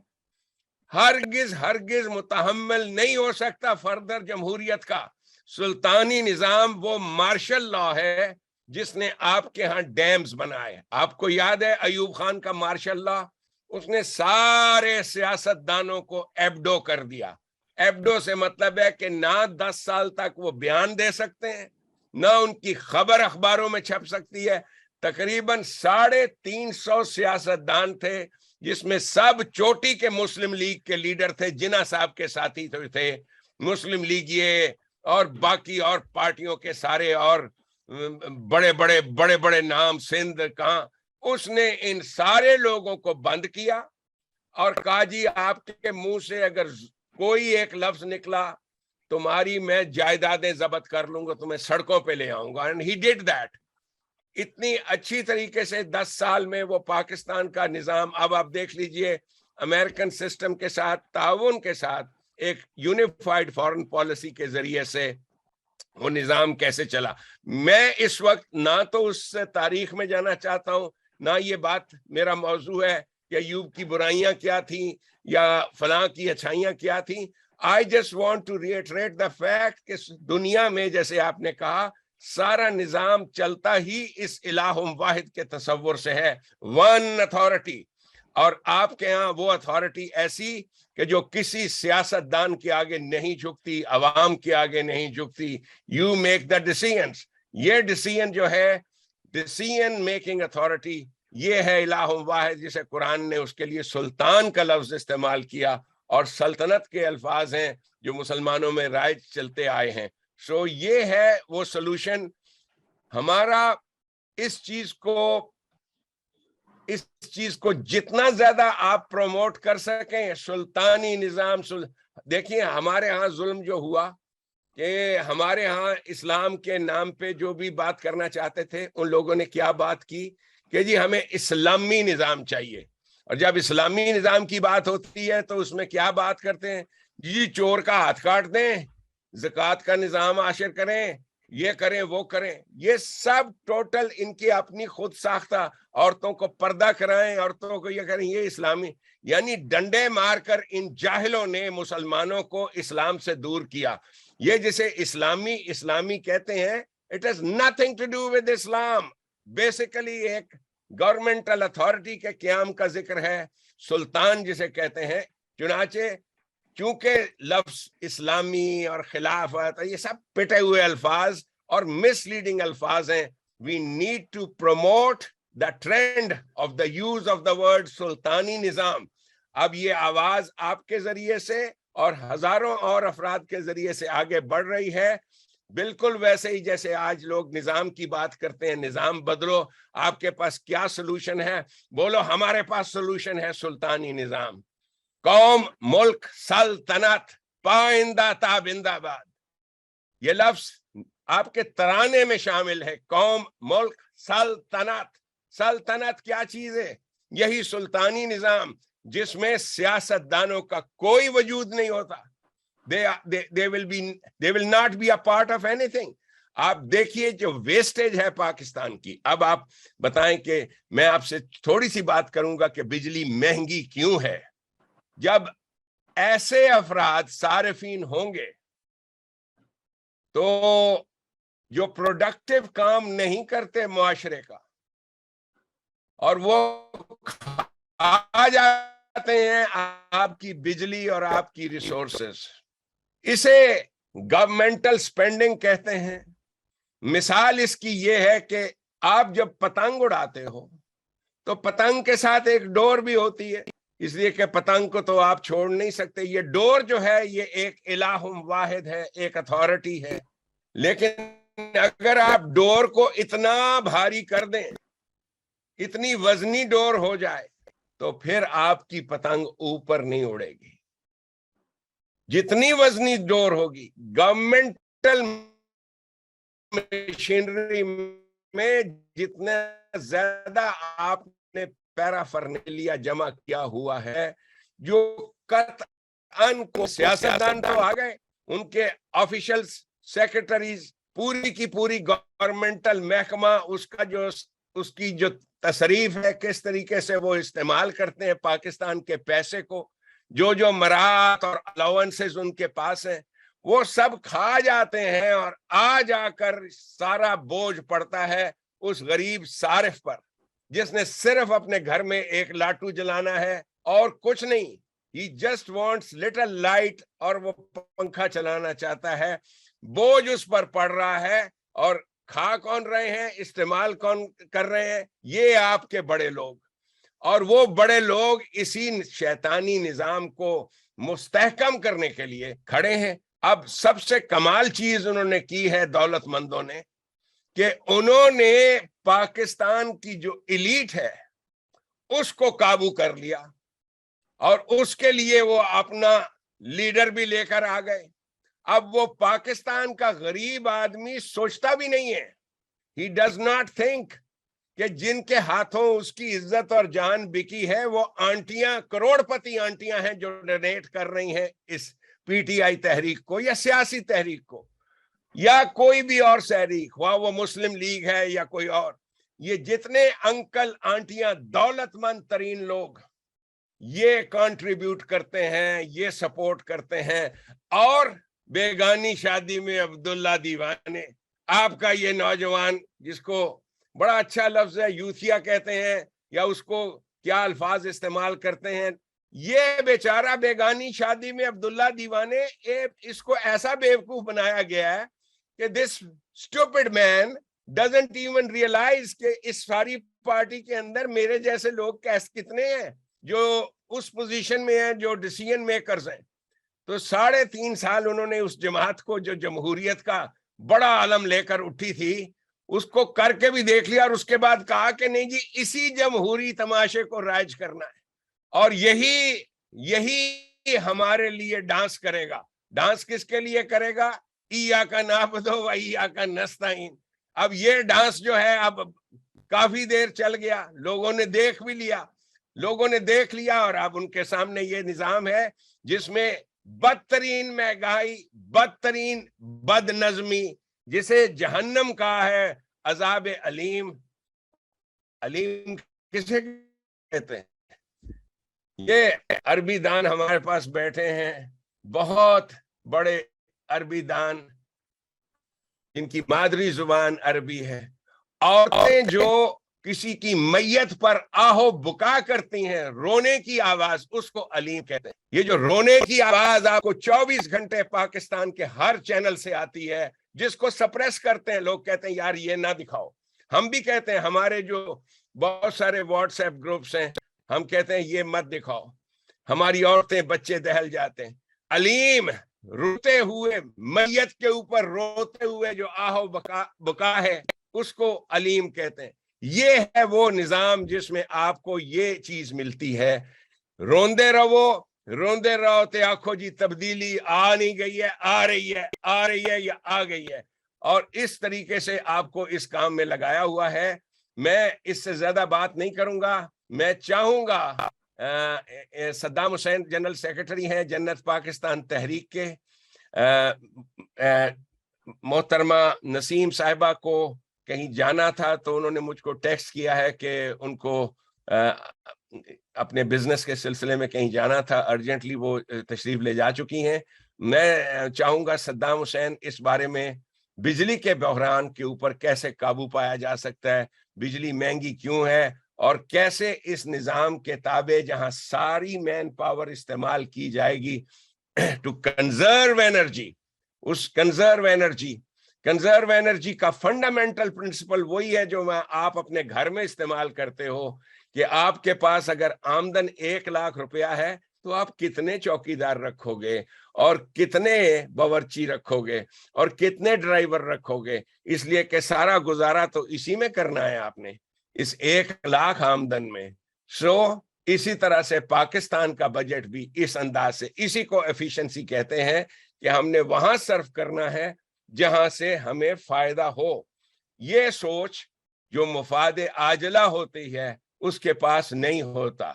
ہرگز متحمل نہیں ہو سکتا فردر جمہوریت کا. سلطانی نظام وہ مارشل لا ہے جس نے آپ کے ہاں ڈیمز بنائے. آپ کو یاد ہے ایوب خان کا مارشل لا؟ اس نے سارے سیاست دانوں کو ایبڈو کر دیا. ایبڈو سے مطلب ہے کہ نہ 10 سال تک وہ بیان دے سکتے ہیں، نہ ان کی خبر اخباروں میں چھپ سکتی ہے. تقریباً 350 سیاست دان تھے، جس میں سب چوٹی کے مسلم لیگ کے لیڈر تھے، جناح صاحب کے ساتھی تھے، مسلم لیگیے اور باقی اور پارٹیوں کے سارے اور بڑے بڑے نام، سندھ کہاں. اس نے ان سارے لوگوں کو بند کیا اور کہا جی آپ کے منہ سے اگر کوئی ایک لفظ نکلا تمہاری میں جائیدادیں ضبط کر لوں گا، تمہیں سڑکوں پہ لے آؤں گا. And he did that. اتنی اچھی طریقے سے 10 سال میں وہ پاکستان کا نظام، اب آپ دیکھ لیجئے امریکن سسٹم کے ساتھ تعاون کے ساتھ ایک یونیفائیڈ فارن پالیسی کے ذریعے سے وہ نظام کیسے چلا. میں اس وقت نہ تو اس تاریخ میں جانا چاہتا ہوں، نہ یہ بات میرا موضوع ہے کہ ایوب کی برائیاں کیا تھیں یا فلاں کی اچھائیاں کیا تھیں. I just want to reiterate the fact کہ دنیا میں جیسے آپ نے کہا سارا نظام چلتا ہی اس الہ واحد کے تصور سے ہے, ون اتھارٹی. اور آپ کے ہاں وہ اتھارٹی ایسی کہ جو کسی سیاست دان کے آگے نہیں جھکتی, عوام کے آگے نہیں جھکتی. You make the decisions. یہ ڈیسیژن جو ہے ڈیسیژن میکنگ اتھارٹی, یہ ہے الہ واحد, جسے قرآن نے اس کے لیے سلطان کا لفظ استعمال کیا, اور سلطنت کے الفاظ ہیں جو مسلمانوں میں رائج چلتے آئے ہیں. سو یہ ہے وہ سلوشن ہمارا. اس چیز کو جتنا زیادہ آپ پروموٹ کر سکیں, سلطانی نظام. دیکھیے ہمارے ہاں ظلم جو ہوا کہ ہمارے ہاں اسلام کے نام پہ جو بھی بات کرنا چاہتے تھے ان لوگوں نے کیا بات کی کہ جی ہمیں اسلامی نظام چاہیے. اور جب اسلامی نظام کی بات ہوتی ہے تو اس میں کیا بات کرتے ہیں, جی چور کا ہاتھ کاٹ دیں, زکوٰۃ کا نظام عاشر کریں, یہ کریں وہ کریں. یہ سب ٹوٹل ان کی اپنی خود ساختہ, عورتوں کو پردہ کرائیں, عورتوں کو یہ کریں, یہ اسلامی. یعنی ڈنڈے مار کر ان جاہلوں نے مسلمانوں کو اسلام سے دور کیا. یہ جسے اسلامی کہتے ہیں, it has nothing to do with Islam. Basically ایک گورنمنٹل اتھارٹی کے قیام کا ذکر ہے, سلطان جسے کہتے ہیں. چنانچہ چونکہ لفظ اسلامی اور خلافت یہ سب پٹے ہوئے الفاظ اور مس لیڈنگ الفاظ ہیں, we need to promote the trend of the use of the word سلطانی نظام. اب یہ آواز آپ کے ذریعے سے اور ہزاروں اور افراد کے ذریعے سے آگے بڑھ رہی ہے, بالکل ویسے ہی جیسے آج لوگ نظام کی بات کرتے ہیں, نظام بدلو, آپ کے پاس کیا سلوشن ہے, بولو ہمارے پاس سلوشن ہے سلطانی نظام. قوم, ملک, سلطنت, پائندہ تابندہ باد, یہ لفظ آپ کے ترانے میں شامل ہے. قوم, ملک, سلطنت. سلطنت کیا چیز ہے؟ یہی سلطانی نظام جس میں سیاست دانوں کا کوئی وجود نہیں ہوتا. They will not be a part of anything. آپ دیکھیے جو ویسٹیج ہے پاکستان کی. اب آپ بتائیں کہ میں آپ سے تھوڑی سی بات کروں گا کہ بجلی مہنگی کیوں ہے. جب ایسے افراد صارفین ہوں گے تو جو پروڈکٹیو کام نہیں کرتے معاشرے کا, اور وہ آ جاتے ہیں آپ کی بجلی اور آپ کی ریسورسز, اسے گورنمنٹل سپینڈنگ کہتے ہیں. مثال اس کی یہ ہے کہ آپ جب پتنگ اڑاتے ہو تو پتنگ کے ساتھ ایک ڈور بھی ہوتی ہے, اس لیے کہ پتنگ کو تو آپ چھوڑ نہیں سکتے. یہ ڈور جو ہے یہ ایک الہ واحد ہے, ایک اتھارٹی ہے. لیکن اگر آپ ڈور کو اتنا بھاری کر دیں, اتنی وزنی ڈور ہو جائے, تو پھر آپ کی پتنگ اوپر نہیں اڑے گی. جتنی وزنی ڈور ہوگی, گورنمنٹل مشینری میں جتنا زیادہ آپ نے پیرافرنیلیا جمع کیا ہوا ہے, جو قطعاً کو سیاستدان تو آ گئے, ان کے آفیشلز, سیکرٹریز, پوری کی پوری گورنمنٹل محکمہ, اس کی جو تصریف ہے کس طریقے سے وہ استعمال کرتے ہیں پاکستان کے پیسے کو, جو مراعات اور الاؤنسز ان کے پاس ہیں, وہ سب کھا جاتے ہیں. اور آ جا کر سارا بوجھ پڑتا ہے اس غریب صارف پر, جس نے صرف اپنے گھر میں ایک لاٹو جلانا ہے اور کچھ نہیں. He just wants little light, اور وہ پنکھا چلانا چاہتا ہے. بوجھ اس پر پڑ رہا ہے, اور کھا کون رہے ہیں, استعمال کون کر رہے ہیں, یہ آپ کے بڑے لوگ. اور وہ بڑے لوگ اسی شیطانی نظام کو مستحکم کرنے کے لیے کھڑے ہیں. اب سب سے کمال چیز انہوں نے کی ہے دولت مندوں نے, کہ انہوں نے پاکستان کی جو ایلیٹ ہے اس کو قابو کر لیا, اور اس کے لیے وہ اپنا لیڈر بھی لے کر آ گئے. اب وہ پاکستان کا غریب آدمی سوچتا بھی نہیں ہے, he does not think کہ جن کے ہاتھوں اس کی عزت اور جان بکی ہے وہ آنٹیاں, کروڑ پتی آنٹیاں ہیں جو ڈونیٹ کر رہی ہیں اس پی ٹی آئی تحریک کو, یا سیاسی تحریک کو, یا کوئی بھی اور تحریک, خواہ وہ مسلم لیگ ہے یا کوئی اور. یہ جتنے انکل آنٹیاں دولت مند ترین لوگ یہ کنٹریبیوٹ کرتے ہیں, یہ سپورٹ کرتے ہیں. اور بیگانی شادی میں عبداللہ دیوانے, آپ کا یہ نوجوان جس کو بڑا اچھا لفظ ہے یوتھیا کہتے ہیں, یا اس کو کیا الفاظ استعمال کرتے ہیں, یہ بیچارہ بیگانی شادی میں عبداللہ دیوانے, اس کو ایسا بیوقوف بنایا گیا ہے کہ this stupid man doesn't even realize کہ اس ساری پارٹی کے اندر میرے جیسے لوگ کتنے ہیں جو اس پوزیشن میں ہیں, جو ڈیسیژن میکرز ہیں. تو 3.5 سال انہوں نے اس جماعت کو جو جمہوریت کا بڑا علم لے کر اٹھی تھی اس کو کر کے بھی دیکھ لیا, اور اس کے بعد کہا کہ نہیں جی اسی جمہوری تماشے کو رائج کرنا ہے, اور یہی ہمارے لیے ڈانس کرے گا. ڈانس کس کے لیے کرے گا؟ ایاک نعبد و ایاک نستعین. اب یہ ڈانس جو ہے اب کافی دیر چل گیا, لوگوں نے دیکھ لیا, اور اب ان کے سامنے یہ نظام ہے جس میں بدترین مہنگائی, بدترین بد نظمی, جسے جہنم کہا ہے, عذاب علیم. علیم کسے کہتے ہیں؟ یہ عربی دان ہمارے پاس بیٹھے ہیں, بہت بڑے عربی دان جن کی مادری زبان عربی ہے. عورتیں جو کسی کی میت پر آہو بکا کرتی ہیں, رونے کی آواز, اس کو علیم کہتے ہیں. یہ جو رونے کی آواز آپ کو 24 گھنٹے پاکستان کے ہر چینل سے آتی ہے, جس کو سپریس کرتے ہیں لوگ, کہتے ہیں یار یہ نہ دکھاؤ. ہم بھی کہتے ہیں, ہمارے جو بہت سارے واٹس ایپ گروپس ہیں, ہم کہتے ہیں یہ مت دکھاؤ. ہماری عورتیں بچے دہل جاتے ہیں. علیم, روتے ہوئے میت کے اوپر روتے ہوئے جو آہو بکا ہے, اس کو علیم کہتے ہیں. یہ ہے وہ نظام جس میں آپ کو یہ چیز ملتی ہے. روندے رہو تے آنکھو جی تبدیلی آ نہیں گئی ہے, آ رہی ہے یا آ گئی ہے. اور اس طریقے سے آپ کو اس کام میں لگایا ہوا ہے. میں اس سے زیادہ بات نہیں کروں گا. میں چاہوں گا صدام حسین جنرل سیکرٹری ہیں جنت پاکستان تحریک کے, محترمہ نسیم صاحبہ کو کہیں جانا تھا تو انہوں نے مجھ کو ٹیکسٹ کیا ہے کہ ان کو اپنے بزنس کے سلسلے میں کہیں جانا تھا ارجنٹلی, وہ تشریف لے جا چکی ہیں. میں چاہوں گا صدام حسین اس بارے میں بجلی کے بحران کے اوپر کیسے قابو پایا جا سکتا ہے, بجلی مہنگی کیوں ہے, اور کیسے اس نظام کے تابع جہاں ساری مین پاور استعمال کی جائے گی ٹو کنزرو انرجی, اس کنزرو انرجی کا فنڈامنٹل پرنسپل وہی ہے جو آپ اپنے گھر میں استعمال کرتے ہو, کہ آپ کے پاس اگر آمدن 1 لاکھ روپیہ ہے تو آپ کتنے چوکیدار رکھو گے, اور کتنے باورچی رکھو گے, اور کتنے ڈرائیور رکھو گے, اس لیے کہ سارا گزارا تو اسی میں کرنا ہے آپ نے, اس 1 لاکھ آمدن میں. اسی طرح سے پاکستان کا بجٹ بھی اس انداز سے, اسی کو ایفیشنسی کہتے ہیں, کہ ہم نے وہاں صرف کرنا ہے جہاں سے ہمیں فائدہ ہو. یہ سوچ جو مفاد عاجلہ ہوتی ہے اس کے پاس نہیں ہوتا.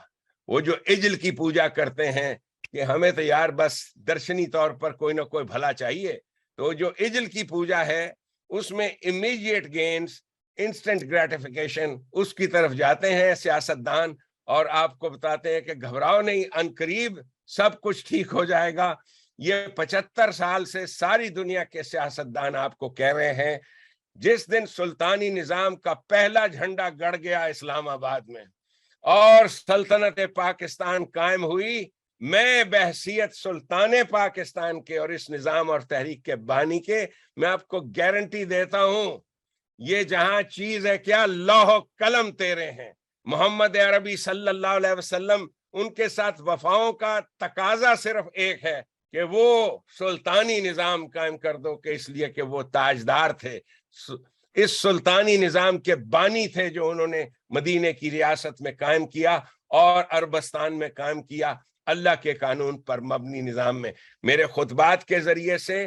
وہ جو عجل کی پوجا کرتے ہیں کہ ہمیں تو یار بس درشنی طور پر کوئی نہ کوئی بھلا چاہیے, تو جو عجل کی پوجا ہے اس میں امیڈیٹ گینز, انسٹنٹ گریٹیفیکیشن, اس کی طرف جاتے ہیں سیاستدان, اور آپ کو بتاتے ہیں کہ گھبراؤ نہیں, عنقریب سب کچھ ٹھیک ہو جائے گا. یہ 75 سال سے ساری دنیا کے سیاستدان آپ کو کہہ رہے ہیں. جس دن سلطانی نظام کا پہلا جھنڈا گڑ گیا اسلام آباد میں اور سلطنت پاکستان قائم ہوئی, میں بحثیت سلطان پاکستان کے اور اس نظام اور تحریک کے بانی کے, میں آپ کو گارنٹی دیتا ہوں, یہ جہاں چیز ہے کیا, لوح و قلم تیرے ہیں. محمد عربی صلی اللہ علیہ وسلم, ان کے ساتھ وفاؤں کا تقاضا صرف ایک ہے کہ وہ سلطانی نظام قائم کر دو, کہ اس لیے کہ وہ تاجدار تھے, اس سلطانی نظام کے بانی تھے جو انہوں نے مدینے کی ریاست میں قائم کیا اور عربستان میں قائم کیا, اللہ کے قانون پر مبنی نظام میں. میرے خطبات کے ذریعے سے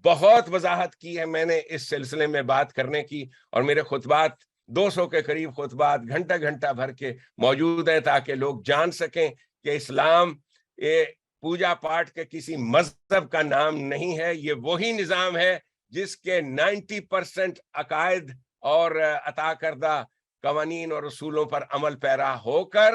بہت وضاحت کی ہے میں نے اس سلسلے میں بات کرنے کی, اور میرے خطبات 200 کے قریب خطبات گھنٹہ بھر کے موجود ہیں, تاکہ لوگ جان سکیں کہ اسلام پوجا پاٹ کے کسی مذہب کا نام نہیں ہے. یہ وہی نظام ہے جس کے 90% عقائد اور عطا کردہ قوانین اور اصولوں پر عمل پیرا ہو کر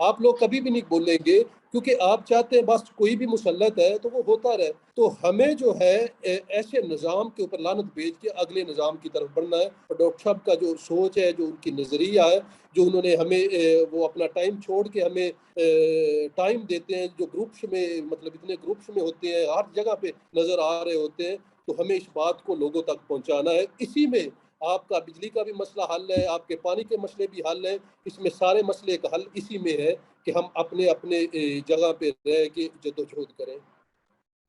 آپ لوگ کبھی بھی نہیں بولیں گے، کیونکہ آپ چاہتے ہیں بس کوئی بھی مسلط ہے تو وہ ہوتا رہے. تو ہمیں جو ہے ایسے نظام کے اوپر لعنت بھیج کے اگلے نظام کی طرف بڑھنا ہے. اور ڈاکٹر صاحب کا جو سوچ ہے، جو ان کی نظریہ ہے، جو انہوں نے ہمیں وہ اپنا ٹائم چھوڑ کے ہمیں ٹائم دیتے ہیں، جو گروپس میں مطلب اتنے گروپس میں ہوتے ہیں، ہر جگہ پہ نظر آ رہے ہوتے ہیں، تو ہمیں اس بات کو لوگوں تک پہنچانا ہے. اسی میں آپ کا بجلی کا بھی مسئلہ حل ہے، آپ کے پانی کے مسئلے بھی حل ہیں. اس میں سارے مسئلے کا حل اسی میں ہے کہ ہم اپنے اپنے جگہ پہ رہ کے جدوجہد کریں.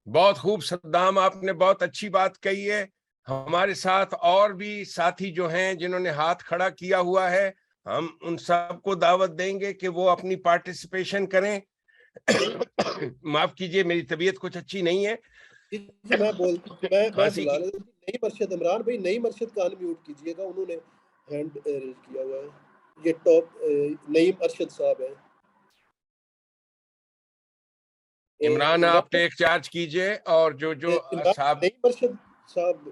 بہت خوب صدام، آپ نے بہت اچھی بات کہی ہے. ہمارے ساتھ اور بھی ساتھی جو ہیں جنہوں نے ہاتھ کھڑا کیا ہوا ہے، ہم ان سب کو دعوت دیں گے کہ وہ اپنی پارٹیسپیشن کریں. معاف کیجئے، میری طبیعت کچھ اچھی نہیں ہے. میں کھانسی بلا کی لیتا ہوں. نئی مرشد عمران بھائی، نئی مرشد کا انمیوٹ کیجئے گا، انہوں نے ہینڈ ریز کیا ہوا ہے. یہ ٹاپ نئی مرشد صاحب ہیں. عمران، آپ ٹیک چارج کیجئے، اور جو صاحب نئی مرشد صاحب،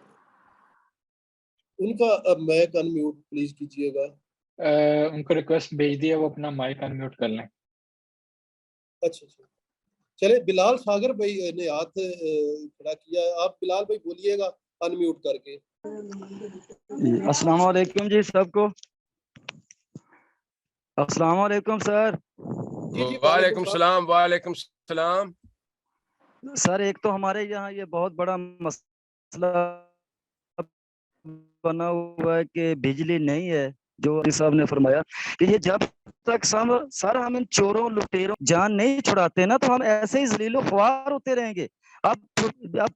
ان کا اب مائک انمیوٹ پلیز کیجئے گا. ان کو ریکویسٹ بھیج دیا، وہ اپنا مائک انمیوٹ کر لیں. اچھا چلے، بلال ساگر بھائی نے ہاتھ کھڑا کیا ہے. آپ بلال بھائی بولیے گا انمیوٹ کر کے. السلام علیکم جی سب کو. السلام علیکم سر. جی وعلیکم السلام. وعلیکم السلام. سر ایک تو ہمارے یہاں یہ بہت بڑا مسئلہ بنا ہوا ہے کہ بجلی نہیں ہے، جو صاحب نے فرمایا کہ یہ جب تک سر ہم ان چوروں لٹیروں جان نہیں چھڑاتے نا، تو ہم ایسے ہی ذلیل و خوار ہوتے رہیں گے. اب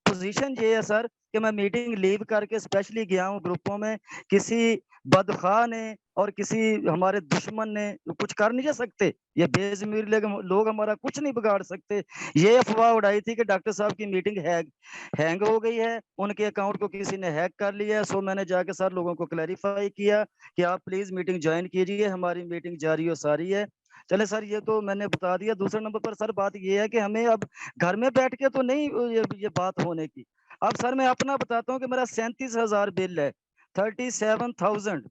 پوزیشن یہ ہے سر کہ میں میٹنگ لیو کر کے اسپیشلی گیا ہوں گروپوں میں. کسی بدخواہ نے اور کسی ہمارے دشمن نے کچھ کر نہیں جا سکتے. یہ بے ضمیر لوگ ہمارا کچھ نہیں بگاڑ سکتے. یہ افواہ اڑائی تھی کہ ڈاکٹر صاحب کی میٹنگ ہینگ ہو گئی ہے، ان کے اکاؤنٹ کو کسی نے ہیک کر لیا. سو میں نے جا کے سر لوگوں کو کلیریفائی کیا کہ آپ پلیز میٹنگ جوائن کیجئے، ہماری میٹنگ جاری و ساری ہے. چلے سر، یہ تو میں نے بتا دیا. دوسرے نمبر پر سر بات یہ ہے کہ ہمیں اب گھر میں بیٹھ کے تو نہیں یہ بات ہونے کی. اب سر میں اپنا بتاتا ہوں کہ میرا 37,000 بل ہے، 37,000.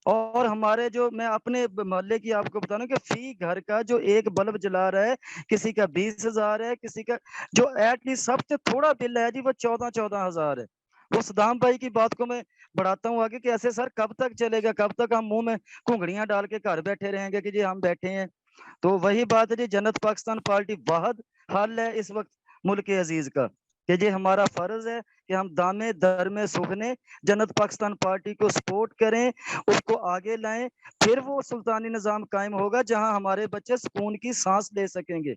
اور ہمارے جو میں اپنے محلے کی آپ کو بتا رہا ہوں کہ فی گھر کا جو ایک بلب جلا رہا ہے، کسی کا 20,000 ہے، کسی کا جو ایٹ لیسٹ سب سے تھوڑا بل ہے جی وہ 14,000 ہے. وہ صدام بھائی کی بات کو میں بڑھاتا ہوں آگے کہ ایسے سر کب تک چلے گا؟ کب تک ہم منہ میں گھونگھڑیاں ڈال کے گھر بیٹھے رہیں گے کہ جی ہم بیٹھے ہیں؟ تو وہی بات ہے جی، جنت پاکستان پارٹی واحد حل ہے اس وقت ملک عزیز کا، کہ جی ہمارا فرض ہے کہ ہم دامے در میں سکھنے جنت پاکستان پارٹی کو سپورٹ کریں، اس کو آگے لائیں. پھر وہ سلطانی نظام قائم ہوگا جہاں ہمارے بچے سکون کی سانس لے سکیں گے.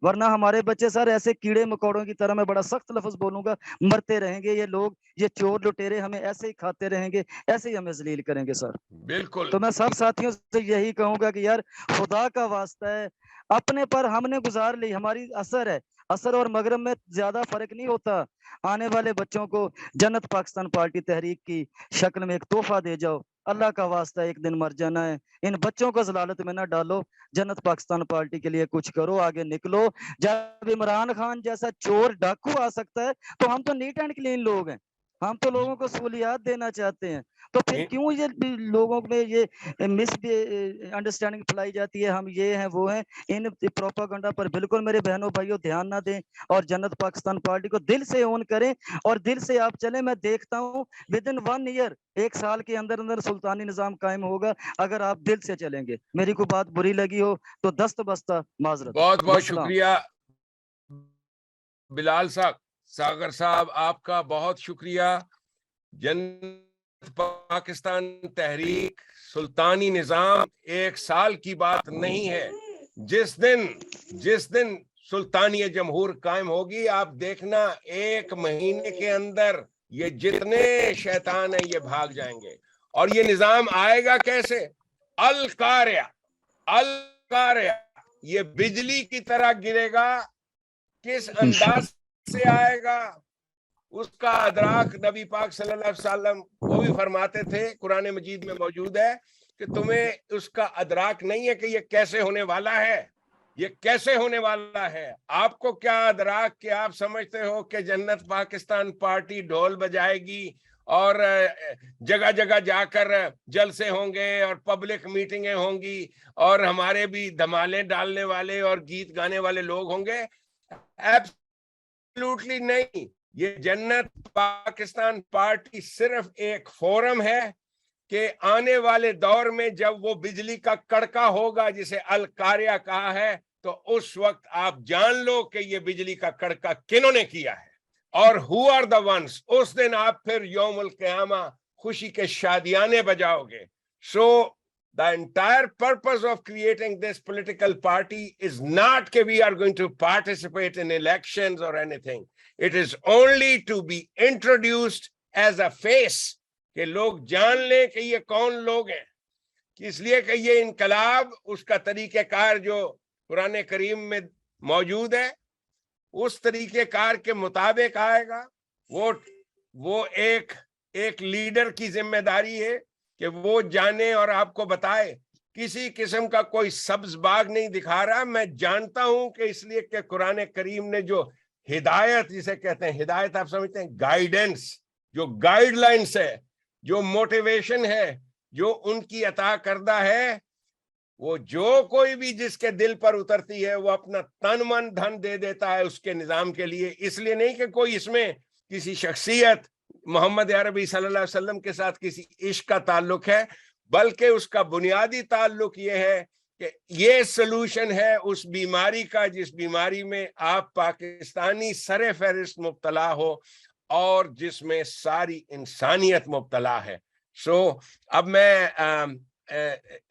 ورنہ ہمارے بچے سر ایسے کیڑے مکوڑوں کی طرح، میں بڑا سخت لفظ بولوں گا، مرتے رہیں گے. یہ لوگ، یہ چور لٹیرے ہمیں ایسے ہی کھاتے رہیں گے، ایسے ہی ہمیں ذلیل کریں گے سر. بالکل. تو میں سب ساتھیوں سے یہی کہوں گا کہ یار خدا کا واسطہ ہے، اپنے پر ہم نے گزار لی، ہماری اثر ہے. اثر اور مغرب میں زیادہ فرق نہیں ہوتا. آنے والے بچوں کو جنت پاکستان پارٹی تحریک کی شکل میں ایک تحفہ دے جاؤ. اللہ کا واسطہ ایک دن مر جانا ہے. ان بچوں کو ضلالت میں نہ ڈالو. جنت پاکستان پارٹی کے لیے کچھ کرو، آگے نکلو. جب عمران خان جیسا چور ڈاکو آ سکتا ہے تو ہم تو نیٹ اینڈ کلین لوگ ہیں، ہم تو لوگوں کو سہولیات دینا چاہتے ہیں. تو پھر کیوں یہ لوگوں میں یہ مس انڈرسٹینڈنگ پھیلائی جاتی ہے ہم یہ ہیں وہ ہیں؟ ان پروپاگنڈا پر بالکل میرے بہنوں بھائیوں دھیان نہ دیں، اور جنت پاکستان پارٹی کو دل سے اون کریں اور دل سے آپ چلیں. میں دیکھتا ہوں ودن 1 ایئر، 1 سال کے اندر اندر سلطانی نظام قائم ہوگا اگر آپ دل سے چلیں گے. میری کوئی بات بری لگی ہو تو دست بستہ معذرت. بہت بہت شکریہ بلال صاحب، ساگر صاحب، آپ کا بہت شکریہ. جنت پاکستان تحریک، سلطانی نظام 1 سال کی بات نہیں ہے. جس دن سلطانی جمہور قائم ہوگی، آپ دیکھنا 1 مہینے کے اندر یہ جتنے شیطان ہیں یہ بھاگ جائیں گے. اور یہ نظام آئے گا کیسے؟ القاریہ یہ بجلی کی طرح گرے گا. کس انداز سے آئے گا اس کا ادراک نبی پاک صلی اللہ علیہ وسلم وہ بھی فرماتے تھے، قرآن مجید میں موجود ہے کہ تمہیں اس کا ادراک نہیں ہے کہ یہ کیسے ہونے والا ہے. یہ کیسے ہونے والا ہے؟ آپ کو کیا ادراک کہ آپ سمجھتے ہو کہ جنت پاکستان پارٹی ڈھول بجائے گی اور جگہ جگہ جا کر جلسے ہوں گے اور پبلک میٹنگیں ہوں گی اور ہمارے بھی دھمالے ڈالنے والے اور گیت گانے والے لوگ ہوں گے؟ ایبسولوٹلی نہیں. یہ جنت پاکستان پارٹی صرف ایک فورم ہے کہ آنے والے دور میں جب وہ بجلی کا کڑکا ہوگا جسے القاریہ کہا ہے تو اس وقت آپ جان لو کہ یہ بجلی کا کڑکا کنہوں نے کیا ہے اور who are the ones. اس دن آپ پھر یوم القیامہ خوشی کے شادیانے بجاؤ گے. So the entire purpose of creating this political party is not that we are going to participate in elections or anything. It is only to be introduced as a face کہ لوگ جان لیں کہ یہ کون لوگ ہیں. اس لیے کہ یہ انقلاب اس کا طریقہ کار جو قرآن کریم میں موجود ہے اس طریقہ کار کے مطابق آئے گا. وہ ایک لیڈر کی ذمہ داری ہے کہ وہ جانے اور آپ کو بتائے. کسی قسم کا کوئی سبز باغ نہیں دکھا رہا. میں جانتا ہوں کہ اس لیے کہ قرآن کریم نے جو ہدایت جسے کہتے ہیں, ہدایت آپ سمجھتے ہیں, گائیڈنس, جو گائیڈ لائنس ہے, جو موٹیویشن ہے, جو ان کی عطا کردہ ہے, وہ جو کوئی بھی جس کے دل پر اترتی ہے وہ اپنا تن من دھن دے دیتا ہے اس کے نظام کے لیے. اس لیے نہیں کہ کوئی اس میں کسی شخصیت محمد عربی صلی اللہ علیہ وسلم کے ساتھ کسی عشق کا تعلق ہے, بلکہ اس کا بنیادی تعلق یہ ہے کہ یہ سلوشن ہے اس بیماری کا جس بیماری میں آپ پاکستانی سر فہرست مبتلا ہو اور جس میں ساری انسانیت مبتلا ہے. اب میں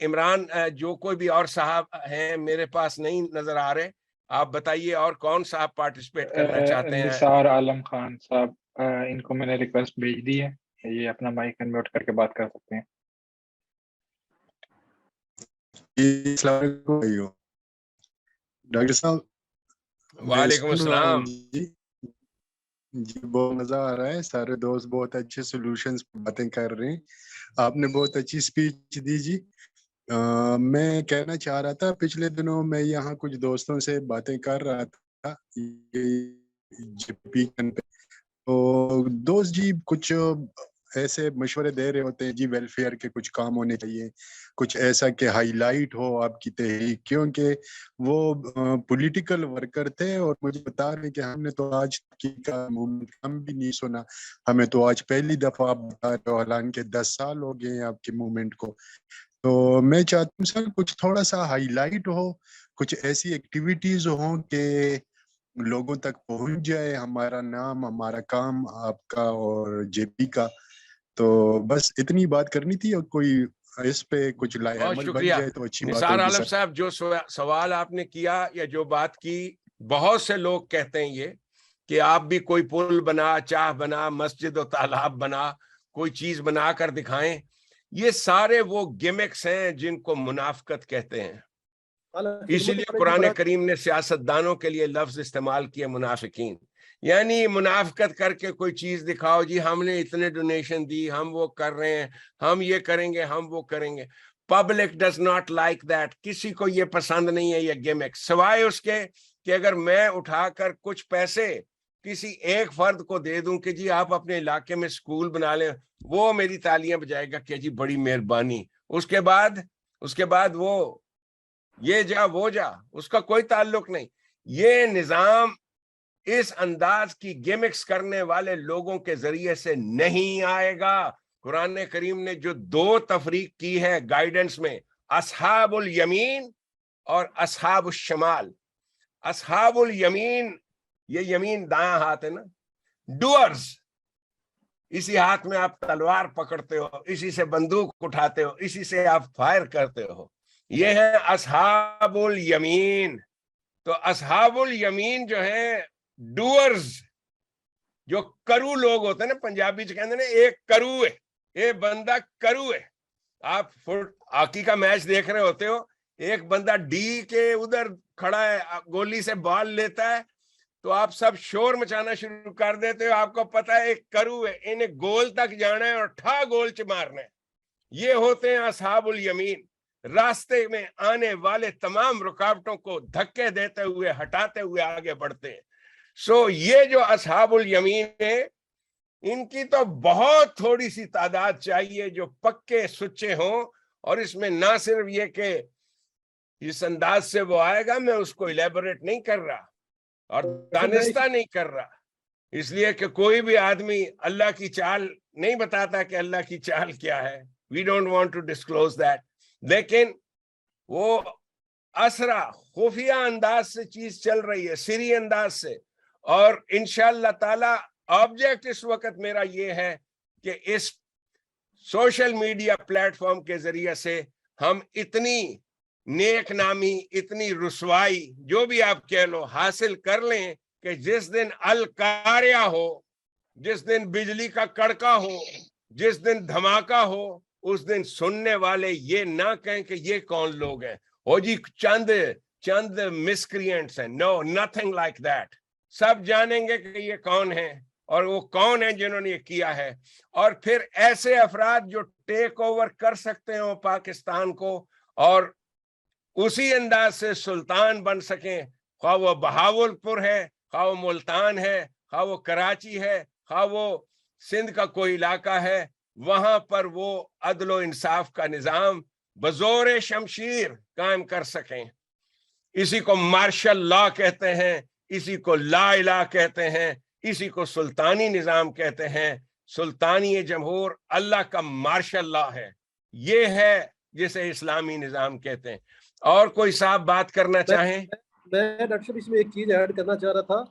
عمران, جو کوئی بھی اور صاحب ہیں میرے پاس نہیں نظر آ رہے, آپ بتائیے اور کون صاحب پارٹیسپیٹ کرنا چاہتے ہیں؟ نثار عالم خان صاحب, ان کو میں نے ریکویسٹ بھیج دی ہے, یہ اپنا مائک انمیوٹ کر کے بات کر سکتے ہیں. السلام علیکم ڈاکٹر صاحب. وعلیکم السلام. جی بہت مزہ آ رہا ہے, سارے دوست بہت اچھے سولوشنز باتیں کر رہے ہیں. آپ نے بہت اچھی اسپیچ دی جی. میں کہنا چاہ رہا تھا, پچھلے دنوں میں یہاں کچھ دوستوں سے باتیں کر رہا تھا تو دوست جی کچھ ایسے مشورے دے رہے ہوتے ہیں جی ویلفیئر کے کچھ کام ہونے چاہیے, کچھ ایسا کہ ہائی لائٹ ہو آپ کی تحریک, کیونکہ وہ پولیٹیکل ورکر تھے اور مجھے بتا رہے کہ ہم نے تو آج کا موومنٹ ہم بھی نہیں سنا, ہمیں تو آج پہلی دفعہ آپ بتا رہے ہو, حالانکہ 10 سال ہو گئے ہیں آپ کے موومنٹ کو. تو میں چاہتا ہوں سر کچھ تھوڑا سا ہائی لائٹ ہو, کچھ ایسی ایکٹیویٹیز ہوں کہ لوگوں تک پہنچ جائے ہمارا نام, ہمارا کام, آپ کا اور جے پی کا. تو بس اتنی بات کرنی تھی, اور کوئی اس پہ کچھ عمل بن جائے تو اچھی بات نثار ہوگی. عالم صاحب, جو سوال آپ نے کیا یا جو بات کی, بہت سے لوگ کہتے ہیں یہ کہ آپ بھی کوئی پل بنا, چاہ بنا, مسجد و تالاب بنا, کوئی چیز بنا کر دکھائیں. یہ سارے وہ گیمکس ہیں جن کو منافقت کہتے ہیں. اسی لیے قرآن کریم نے سیاستدانوں کے لیے لفظ استعمال کیا منافقین, یعنی منافقت کر کے کوئی چیز دکھاؤ, جی ہم نے اتنے ڈونیشن دی, ہم وہ کر رہے ہیں, ہم یہ کریں گے, ہم وہ کریں گے. Public does not like that. کسی کو یہ پسند نہیں ہے یہ گیمک, سوائے اس کے کہ اگر میں اٹھا کر کچھ پیسے کسی ایک فرد کو دے دوں کہ جی آپ اپنے علاقے میں سکول بنا لیں, وہ میری تالیاں بجائے گا کہ جی بڑی مہربانی. اس کے بعد وہ یہ جا وہ جا, اس کا کوئی تعلق نہیں. یہ نظام اس انداز کی گیمکس کرنے والے لوگوں کے ذریعے سے نہیں آئے گا. قرآن کریم نے جو 2 تفریق کی ہے گائیڈنس میں, اصحاب الیمین اور اصحاب الشمال. اصحاب الیمین, یہ یمین دایاں ہاتھ ہے نا, ڈوئرز, اسی ہاتھ میں آپ تلوار پکڑتے ہو, اسی سے بندوق اٹھاتے ہو, اسی سے آپ فائر کرتے ہو, یہ ہے اصحاب الیمین. تو اصحاب الیمین جو ہے ڈوئرز, جو کرو لوگ ہوتے ہیں نا, پنجابی سے کہتے ہیں ایک کرو ہے, یہ بندہ کرو ہے. آپ ہاکی کا میچ دیکھ رہے ہوتے ہو, ایک بندہ ڈی کے ادھر کھڑا ہے, گولی سے بال لیتا ہے, تو آپ سب شور مچانا شروع کر دیتے ہو. آپ کو پتا ہے ایک کرو ہے, انہیں گول تک جانا ہے اور ٹھا گول چ مارنا ہے. یہ ہوتے ہیں اصحاب الیمین. راستے میں آنے والے تمام رکاوٹوں کو دھکے دیتے ہوئے, ہٹاتے ہوئے آگے بڑھتے ہیں. یہ جو اصحاب الیمین ہے ان کی تو بہت تھوڑی سی تعداد چاہیے جو پکے سچے ہوں، اور اس میں نہ صرف یہ کہ اس انداز سے وہ آئے گا، میں اس کو الیبوریٹ نہیں کر رہا اور دانستہ نہیں کر رہا، اس لیے کہ کوئی بھی آدمی اللہ کی چال نہیں بتاتا کہ اللہ کی چال کیا ہے. We don't want to disclose that. لیکن وہ اسرا خفیہ انداز سے چیز چل رہی ہے، سری انداز سے، اور انشاءاللہ تعالی آبجیکٹ اس وقت میرا یہ ہے کہ اس سوشل میڈیا پلیٹ فارم کے ذریعے سے ہم اتنی نیک نامی، اتنی رسوائی، جو بھی آپ کہہ لو، حاصل کر لیں کہ جس دن القاریہ ہو، جس دن بجلی کا کڑکا ہو، جس دن دھماکہ ہو، اس دن سننے والے یہ نہ کہیں کہ یہ کون لوگ ہیں، او جی چند مسکرینٹس ہیں. نو، نتھنگ لائک دیٹ. سب جانیں گے کہ یہ کون ہیں اور وہ کون ہیں جنہوں نے یہ کیا ہے. اور پھر ایسے افراد جو ٹیک اوور کر سکتے ہوں پاکستان کو اور اسی انداز سے سلطان بن سکیں، خواہ وہ بہاول پور ہے، خواہ وہ ملتان ہے، خواہ وہ کراچی ہے، خواہ وہ سندھ کا کوئی علاقہ ہے، وہاں پر وہ عدل و انصاف کا نظام بزور شمشیر قائم کر سکیں. اسی کو مارشل لا کہتے ہیں، اسی کو لا الہ کہتے ہیں، اسی کو سلطانی نظام کہتے ہیں. سلطانی جمہور اللہ کا مارشل لا ہے، یہ ہے جسے اسلامی نظام کہتے ہیں. اور کوئی صاحب بات کرنا چاہیں؟ میں ڈاکٹر صاحب اس میں ایک چیز ایڈ کرنا چاہ رہا تھا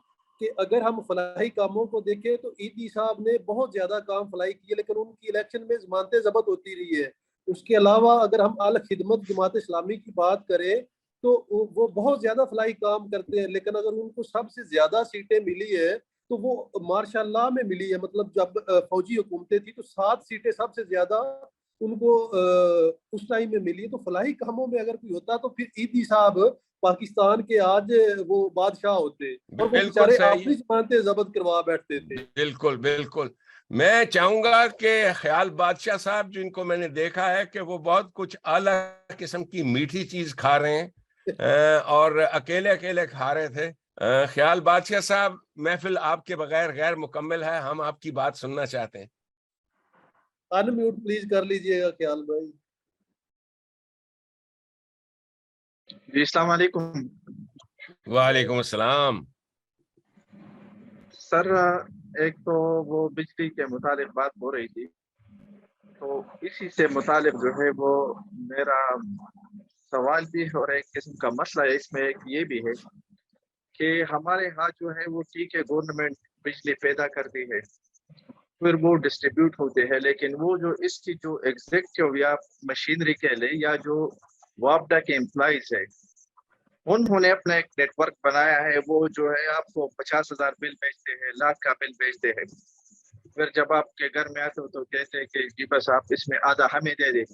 کہ اگر ہم فلاحی کاموں کو دیکھیں تو ایدی صاحب نے بہت زیادہ کام فلاحی کیے، لیکن ان کی الیکشن میں ضمانتیں ضبط ہوتی رہی ہے. اس کے علاوہ اگر ہم اعلی خدمت جماعت اسلامی کی بات کریں تو وہ بہت زیادہ فلاحی کام کرتے ہیں، لیکن اگر ان کو سب سے زیادہ سیٹیں ملی ہے تو وہ ماشاء اللہ میں ملی ہے. مطلب جب فوجی حکومتیں تھی تو 7 سیٹیں سب سے زیادہ ان کو اس ٹائم میں ملی. تو فلاحی کاموں میں اگر کوئی ہوتا تو پھر ایدی صاحب پاکستان کے آج وہ بادشاہ ہوتے اور وہ بیچارے اپنی ضمانتیں ضبط کروا بیٹھتے تھے. بالکل بالکل. میں چاہوں گا کہ خیال بادشاہ صاحب، جن کو میں نے دیکھا ہے کہ وہ بہت کچھ اعلیٰ قسم کی میٹھی چیز کھا رہے ہیں اور اکیلے اکیلے کھا رہے تھے. خیال بادشاہ صاحب، محفل آپ کے بغیر غیر مکمل ہے، ہم آپ کی بات سننا چاہتے ہیں. ان میوٹ پلیز کر لیجئے گا خیال بھائی. جی السلام علیکم. وعلیکم السلام. سر ایک تو وہ بجلی کے متعلق بات ہو رہی تھی، تو اسی سے متعلق جو ہے وہ میرا سوال بھی اور ایک قسم کا مسئلہ ہے اس میں ایک یہ بھی ہے کہ ہمارے ہاں جو ہے وہ ٹھیک ہے گورنمنٹ بجلی پیدا کرتی ہے، پھر وہ ڈسٹریبیوٹ ہوتے ہیں، لیکن وہ جو اس کی جو ایگزیکٹو یا مشینری کہہ لیں یا جو وابڈا کے امپلائیز ہے، انہوں نے اپنا ایک نیٹ ورک بنایا ہے. وہ جو ہے آپ کو 50,000 بل بھیجتے ہیں، لاکھ کا بل بھیجتے ہیں. پھر جب آپ کے گھر میں آتے ہو تو کہتے ہیں کہ جی بس آپ اس میں آدھا ہمیں دے دیں.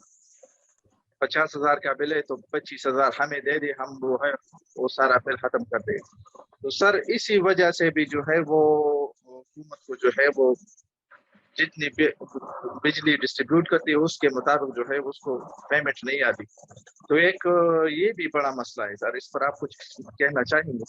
50,000 کا بل ہے تو 25,000 ہمیں دے دیں، ہم وہ ہے وہ سارا بل ختم کر دیں. تو سر اسی وجہ سے بھی جو ہے وہ حکومت کو جو ہے وہ جتنی بجلی ڈسٹریبیوٹ کرتی ہے اس کے مطابق جو ہے اس کو پیمنٹ نہیں آتی. تو ایک یہ بھی بڑا مسئلہ ہے سر، اس پر آپ کچھ کہنا چاہیں گے؟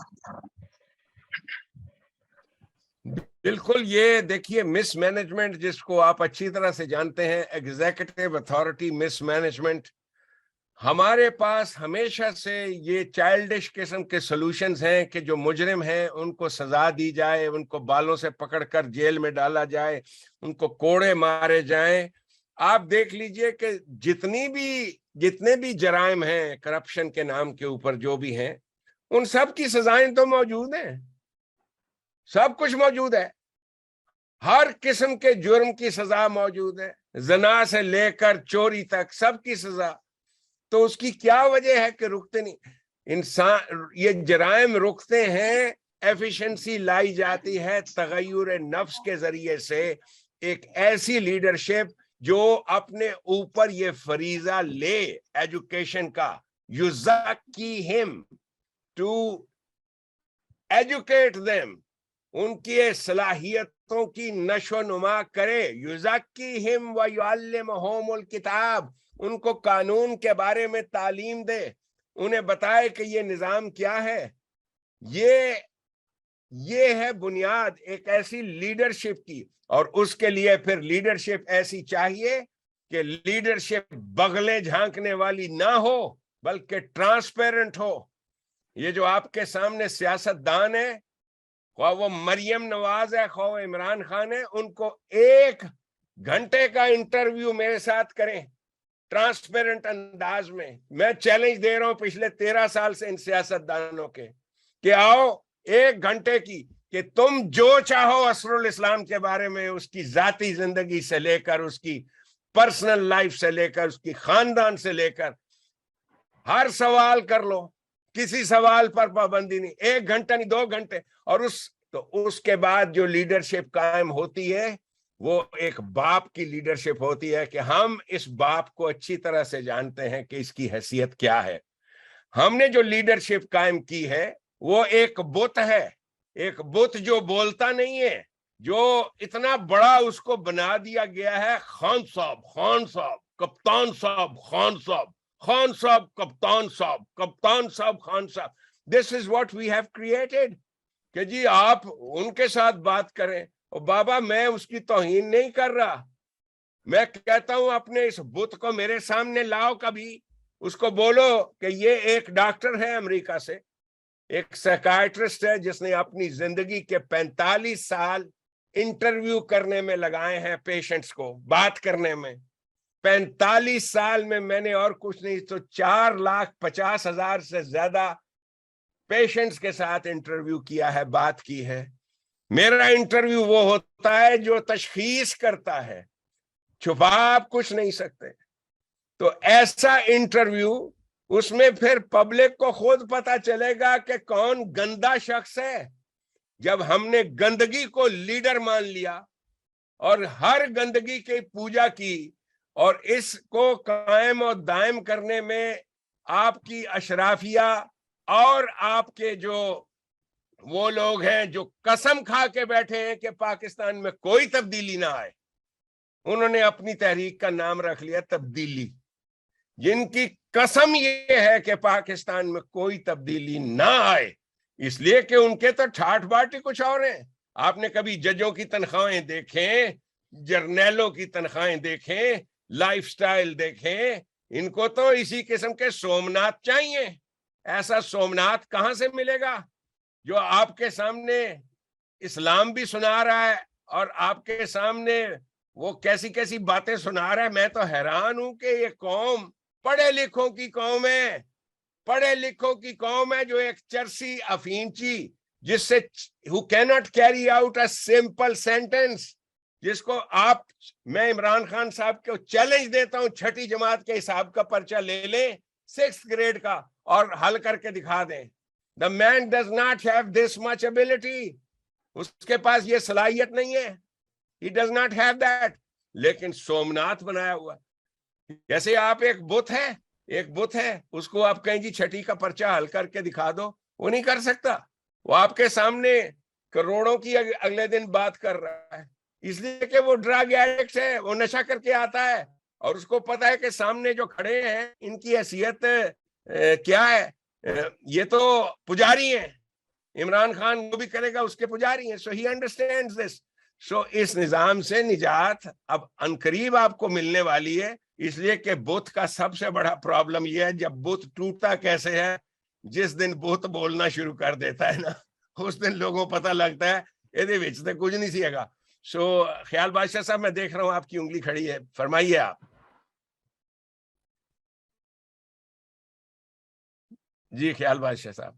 بالکل. یہ دیکھیے مس مینجمنٹ جس کو آپ اچھی طرح سے جانتے ہیں، ایگزیکٹو اتھارٹی مس مینجمنٹ، ہمارے پاس ہمیشہ سے یہ چائلڈش قسم کے سلوشنز ہیں کہ جو مجرم ہیں ان کو سزا دی جائے، ان کو بالوں سے پکڑ کر جیل میں ڈالا جائے، ان کو کوڑے مارے جائیں. آپ دیکھ لیجئے کہ جتنے بھی جرائم ہیں کرپشن کے نام کے اوپر جو بھی ہیں، ان سب کی سزائیں تو موجود ہیں، سب کچھ موجود ہے. ہر قسم کے جرم کی سزا موجود ہے، زنا سے لے کر چوری تک سب کی سزا. تو اس کی کیا وجہ ہے کہ رکتے نہیں؟ انسان یہ جرائم رکتے ہیں، ایفیشنسی لائی جاتی ہے تغیر نفس کے ذریعے سے. ایک ایسی لیڈرشپ جو اپنے اوپر یہ فریضہ لے ایجوکیشن کا، یزکیہم، ٹو ایجوکیٹ them، ان کی صلاحیتوں کی نشو و نما کرے. یزکیہم ویعلمہم الکتاب، ان کو قانون کے بارے میں تعلیم دے، انہیں بتائے کہ یہ نظام کیا ہے. یہ یہ ہے بنیاد ایک ایسی لیڈرشپ کی. اور اس کے لیے پھر لیڈرشپ ایسی چاہیے کہ لیڈرشپ بغلیں جھانکنے والی نہ ہو بلکہ ٹرانسپیرنٹ ہو. یہ جو آپ کے سامنے سیاست دان ہے، خواہ وہ مریم نواز ہے خواہ عمران خان ہے، ان کو 1 گھنٹے کا انٹرویو میرے ساتھ کریں ٹرانسپیرنٹ انداز میں. میں چیلنج دے رہا ہوں پچھلے 13 سال سے ان سیاست دانوں کے کہ آؤ 1 گھنٹے کی، کہ تم جو چاہو اسرار الاسلام کے بارے میں، اس کی ذاتی زندگی سے لے کر، اس کی پرسنل لائف سے لے کر، اس کی خاندان سے لے کر، ہر سوال کر لو، کسی سوال پر پابندی نہیں. 1 گھنٹہ نہیں 2 گھنٹے. اور اس کے بعد جو لیڈرشپ قائم ہوتی ہے وہ ایک باپ کی لیڈرشپ ہوتی ہے کہ ہم اس باپ کو اچھی طرح سے جانتے ہیں کہ اس کی حیثیت کیا ہے. ہم نے جو لیڈرشپ قائم کی ہے وہ ایک بت ہے، ایک بت جو بولتا نہیں ہے، جو اتنا بڑا اس کو بنا دیا گیا ہے، خان صاحب، خان صاحب، کپتان صاحب، خان صاحب، خان صاحب، کپتان صاحب، کپتان صاحب، خان صاحب. This is what we have created کہ جی آپ ان کے ساتھ بات کریں. اور بابا میں اس کی توہین نہیں کر رہا، میں کہتا ہوں اپنے اس بت کو میرے سامنے لاؤ، کبھی اس کو بولو کہ یہ ایک ڈاکٹر ہے امریکہ سے، ایک سائیکائٹرسٹ ہے جس نے اپنی زندگی کے 45 سال انٹرویو کرنے میں لگائے ہیں، پیشنٹس کو بات کرنے میں. 45 سال میں نے اور کچھ نہیں تو 4,50,000 سے زیادہ پیشنٹس کے ساتھ انٹرویو کیا ہے، بات کی ہے. میرا انٹرویو وہ ہوتا ہے جو تشخیص کرتا ہے، چھپا آپ کچھ نہیں سکتے. تو ایسا انٹرویو، اس میں پھر پبلک کو خود پتا چلے گا کہ کون گندا شخص ہے. جب ہم نے گندگی کو لیڈر مان لیا اور ہر گندگی کی پوجا کی، اور اس کو قائم اور دائم کرنے میں آپ کی اشرافیہ اور آپ کے جو وہ لوگ ہیں جو قسم کھا کے بیٹھے ہیں کہ پاکستان میں کوئی تبدیلی نہ آئے، انہوں نے اپنی تحریک کا نام رکھ لیا تبدیلی، جن کی قسم یہ ہے کہ پاکستان میں کوئی تبدیلی نہ آئے، اس لیے کہ ان کے تو ٹھاٹ باٹ ہی کچھ اور ہیں. آپ نے کبھی ججوں کی تنخواہیں دیکھیں، جرنیلوں کی تنخواہیں دیکھیں، لائف سٹائل دیکھیں، ان کو تو اسی قسم کے سومنات چاہیے. ایسا سومنات کہاں سے ملے گا جو آپ کے سامنے اسلام بھی سنا رہا ہے اور آپ کے سامنے وہ کیسی کیسی باتیں سنا رہا ہے. میں تو حیران ہوں کہ یہ قوم پڑھے لکھوں کی قوم ہے، پڑھے لکھوں کی قوم ہے، جو ایک چرسی افینچی جس سے who cannot carry out a simple sentence، جس کو آپ، میں عمران خان صاحب کو چیلنج دیتا ہوں 6ٹھی جماعت کے حساب کا پرچہ لے لیں 6th گریڈ کا اور حل کر کے دکھا دیں. The man does not have this much ability، اس کے پاس یہ صلاحیت نہیں ہے، he does not have that. لیکن سومنات بنایا ہوا، جیسے آپ ایک بت ہے، اس کو آپ کہیں جی 6ٹھی کا پرچہ حل کر کے دکھا دو، وہ نہیں کر سکتا. وہ آپ کے سامنے کروڑوں کی اگلے دن بات کر رہا ہے، اس لیے کہ وہ ڈرگ ایڈکٹ ہے، وہ نشہ کر کے آتا ہے اور اس کو پتا ہے کہ سامنے جو کھڑے ہیں ان کی حیثیت کیا ہے. یہ تو پجاری ہیں، عمران خان وہ بھی کرے گا، اس کے پجاری ہیں. سو ہی انڈرسٹینڈز دس. سو اس نظام سے نجات اب عنقریب آپ کو ملنے والی ہے، اس لیے کہ بت کا سب سے بڑا پرابلم یہ ہے جب بت ٹوٹتا کیسے ہے، جس دن بت بولنا شروع کر دیتا ہے نا، اس دن لوگوں کو پتہ لگتا ہے یہ وچ تے کچھ نہیں سی گا. سو خیال بادشاہ صاحب، میں دیکھ رہا ہوں آپ کی انگلی کھڑی ہے، فرمائیے آپ. جی خیال بادشاہ صاحب،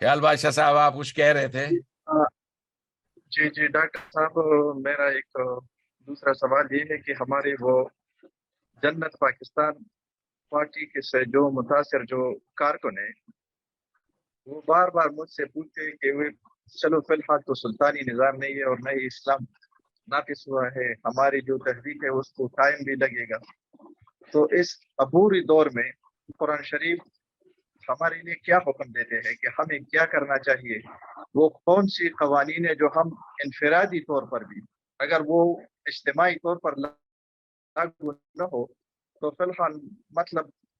خیال بادشاہ صاحب آپ کچھ کہہ رہے تھے. جی ڈاکٹر صاحب، میرا ایک دوسرا سوال یہ ہے کہ ہماری وہ جنت پاکستان پارٹی کے سے جو متاثر جو کارکن ہیں، وہ بار بار مجھ سے پوچھتے ہیں کہ چلو فی الحال تو سلطانی نظام نہیں ہے اور نہ ہی اسلام ناقص ہوا ہے، ہماری جو تحریک ہے اس کو ٹائم بھی لگے گا. تو اس عبوری دور میں قرآن شریف ہمارے لیے کیا حکم دیتے ہیں کہ ہمیں کیا کرنا چاہیے؟ وہ کون سی قوانین ہے جو ہم انفرادی طور پر بھی اگر وہ اجتماعی طور پر لاگو نہ ہو تو فی الحال مطلب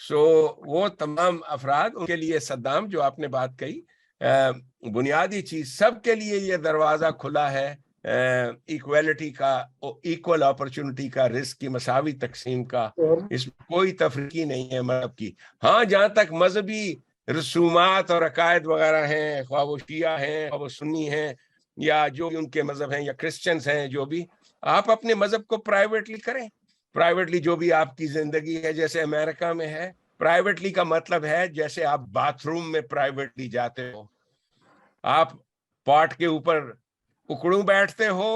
سو وہ تمام افراد ان کے لیے صدام جو آپ نے بات کہی بنیادی چیز سب کے لیے یہ دروازہ کھلا ہے ایکویلٹی کا، ایکول اپرچونٹی کا، رزق کی مساوی تقسیم کا، اس میں کوئی تفریقی نہیں ہے مذہب کی۔ ہاں جہاں تک مذہبی رسومات اور عقائد وغیرہ ہیں، خواہ وہ شیعہ ہیں، خواہ وہ سنی ہیں، یا جو بھی ان کے مذہب ہیں، یا کرسچنز ہیں، جو بھی، آپ اپنے مذہب کو پرائیویٹلی کریں۔ پرائیویٹلی جو بھی آپ کی زندگی ہے، جیسے امریکہ میں ہے، پرائیویٹلی کا مطلب ہے جیسے آپ باتھ روم میں پرائیویٹلی جاتے ہو، آپ پاٹ کے اوپر اکڑوں بیٹھتے ہو،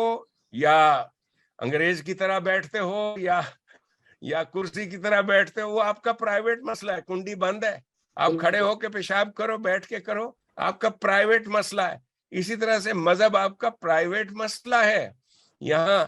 یا انگریز کی طرح بیٹھتے ہو، یا کرسی کی طرح بیٹھتے ہو، وہ آپ کا پرائیویٹ مسئلہ ہے، کنڈی بند ہے۔ آپ کھڑے ہو کے پیشاب کرو، بیٹھ کے کرو، آپ کا پرائیویٹ مسئلہ ہے۔ اسی طرح سے مذہب آپ کا پرائیویٹ مسئلہ ہے۔ یہاں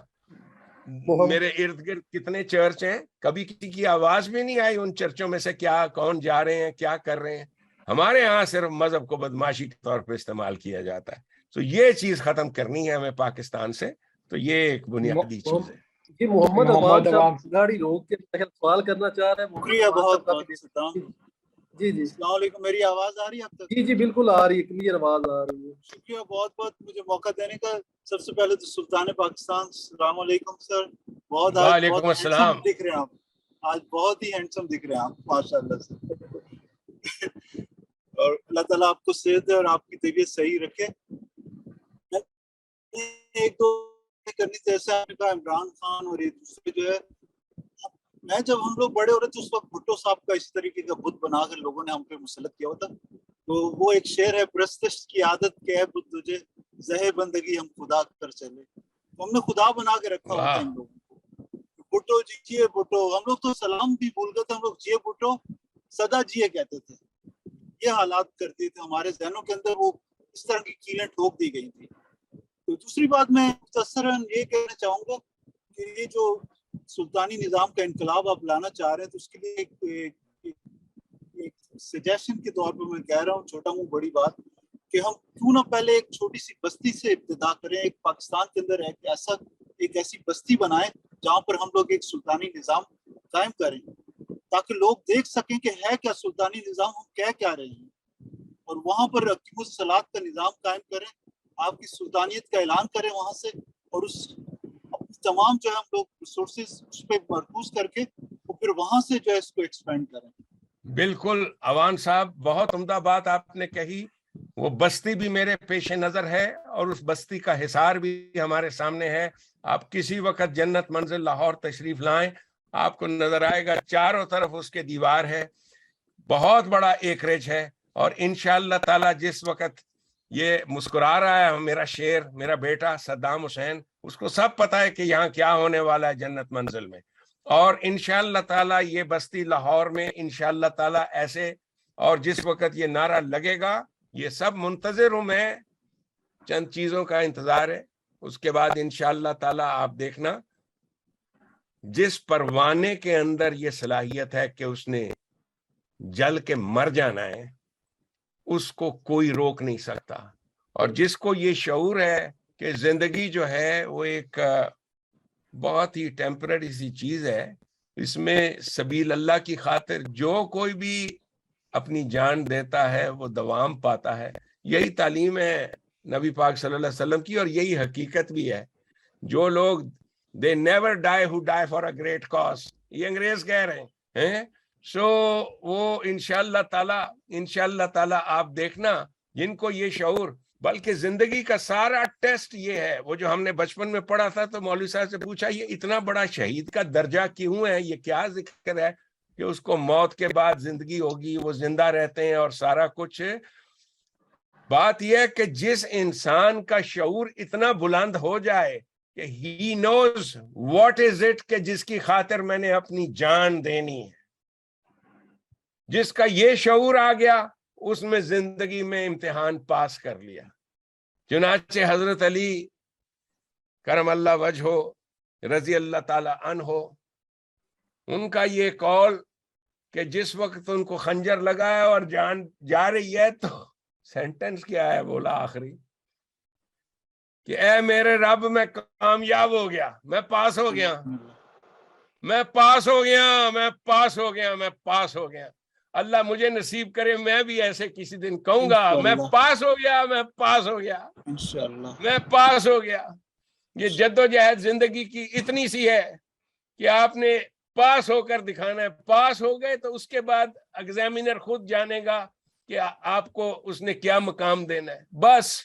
میرے ارد گرد کتنے چرچ ہیں، کبھی کسی کی آواز بھی نہیں آئی ان چرچوں میں سے کیا کون جا رہے ہیں، کیا کر رہے ہیں۔ ہمارے ہاں صرف مذہب کو بدماشی کے طور پہ استعمال کیا جاتا ہے۔ تو یہ چیز ختم کرنی ہے ہمیں پاکستان سے، تو یہ ایک بنیادی چیز ہے۔ جی محمد عوام گاڑی روک کے سوال کرنا چاہ رہے ہیں۔ شکریہ بہت بہت۔ جی جی السلام علیکم، میری آواز آ رہی ہے اب تک؟ جی جی بالکل آ رہی ہے، کلیئر آواز آ رہی ہے۔ شکریہ بہت بہت مجھے موقع دینے کا۔ سب سے پہلے تو سلطان پاکستان، السلام علیکم سر۔ بہت آج وعلیکم بہت السلام۔ ہینڈسم دکھ رہے ہیں آپ، آج بہت ہی ہینڈسم دکھ رہے ہیں آپ، ماشاء اللہ سے۔ اور اللہ تعالیٰ آپ کو صحت دے اور آپ کی طبیعت صحیح رکھے۔ ایک دو کرنی تھی، جیسے آپ نے کہا عمران خان اور یہ دوسرے جو ہے، میں جب ہم لوگ بڑے ہو رہے تھے اس وقت بھٹو صاحب کا اس طریقے کا بت بنا کر لوگوں نے ہم پہ مسلط کیا ہوتا۔ تو وہ ایک شعر ہے، پرستش کی عادت کہ ہے بت تجھے، زہ بندگی ہم خدا کر چلے۔ تو ہم نے خدا بنا کے رکھا ہوتا ہے ان لوگوں کو۔ بھٹو جی جیے بھٹو، ہم لوگ تو سلام بھی بھول گئے تھے، ہم لوگ جیے بھٹو سدا جیے کہتے تھے۔ یہ حالات کرتے تھے ہمارے ذہنوں کے اندر، وہ اس طرح کی کیلیں ٹھوک دی گئی تھی۔ تو دوسری بات میں مختصراً یہ کہنا چاہوں گا کہ یہ جو سلطانی نظام کا انقلاب آپ لانا چاہ رہے ہیں، تو اس کے لیے ایک سجیشن کے طور پہ میں کہہ رہا ہوں، چھوٹا منہ بڑی بات، کہ ہم کیوں نہ پہلے ایک چھوٹی سی بستی سے ابتدا کریں، ایک پاکستان کے اندر ایک ایسی بستی بنائیں جہاں پر ہم لوگ ایک سلطانی نظام قائم کریں، تاکہ لوگ دیکھ سکیں کہ ہے کیا سلطانی نظام، ہم کہہ کیا رہے ہیں، اور وہاں پر حکیم الصلاۃ کا نظام قائم کریں، آپ کی سلطانیت کا اعلان کریں وہاں سے، اور اس تمام جو ہے ہم لوگ ریسورسز اس پہ مرکوز کر کے پھر وہاں سے جو ہے اس کو ایکسپینڈ کریں۔ بالکل عوان صاحب، بہت عمدہ بات آپ نے کہی۔ وہ بستی بھی میرے پیش نظر ہے، اور اس بستی کا حصار بھی ہمارے سامنے ہے۔ آپ کسی وقت جنت منزل لاہور تشریف لائیں، آپ کو نظر آئے گا چاروں طرف اس کے دیوار ہے، بہت بڑا ایکریج ہے۔ اور انشاءاللہ تعالی جس وقت یہ مسکرا رہا ہے میرا شیر، میرا بیٹا صدام حسین، اس کو سب پتا ہے کہ یہاں کیا ہونے والا ہے جنت منزل میں۔ اور انشاءاللہ تعالی یہ بستی لاہور میں انشاءاللہ تعالی ایسے، اور جس وقت یہ نعرہ لگے گا، یہ سب منتظر ہوں میں، چند چیزوں کا انتظار ہے۔ اس کے بعد انشاءاللہ تعالی آپ دیکھنا، جس پروانے کے اندر یہ صلاحیت ہے کہ اس نے جل کے مر جانا ہے، اس کو کوئی روک نہیں سکتا۔ اور جس کو یہ شعور ہے کہ زندگی جو ہے وہ ایک بہت ہی ٹیمپرری سی چیز ہے، اس میں سبیل اللہ کی خاطر جو کوئی بھی اپنی جان دیتا ہے وہ دوام پاتا ہے۔ یہی تعلیم ہے نبی پاک صلی اللہ علیہ وسلم کی، اور یہی حقیقت بھی ہے۔ جو لوگ they never die who die for a great cause، یہ انگریز کہہ رہے ہیں۔ سو وہ انشاءاللہ تعالی آپ دیکھنا، جن کو یہ شعور، بلکہ زندگی کا سارا ٹیسٹ یہ ہے، وہ جو ہم نے بچپن میں پڑھا تھا، تو مولوی صاحب سے پوچھا یہ اتنا بڑا شہید کا درجہ کیوں ہے، یہ کیا ذکر ہے کہ اس کو موت کے بعد زندگی ہوگی، وہ زندہ رہتے ہیں اور سارا کچھ۔ بات یہ ہے کہ جس انسان کا شعور اتنا بلند ہو جائے کہ he knows what is it کہ جس کی خاطر میں نے اپنی جان دینی ہے، جس کا یہ شعور آ گیا، اس میں زندگی میں امتحان پاس کر لیا۔ چنانچہ حضرت علی کرم اللہ وجہہ رضی اللہ تعالی عنہ، ان کا یہ قول کہ جس وقت ان کو خنجر لگا ہے اور جان جا رہی ہے، تو سینٹنس کیا ہے بولا آخری، کہ اے میرے رب میں کامیاب ہو گیا، میں پاس ہو گیا، میں پاس ہو گیا، میں پاس ہو گیا، میں پاس ہو گیا. اللہ مجھے نصیب کرے میں بھی ایسے کسی دن کہوں گا میں پاس ہو گیا، میں پاس ہو گیا، انشاءاللہ میں پاس ہو گیا. یہ جدوجہد زندگی کی اتنی سی ہے کہ آپ نے پاس ہو کر دکھانا ہے. پاس ہو گئے تو اس کے بعد ایگزامینر خود جانے گا کہ آپ کو اس نے کیا مقام دینا ہے. بس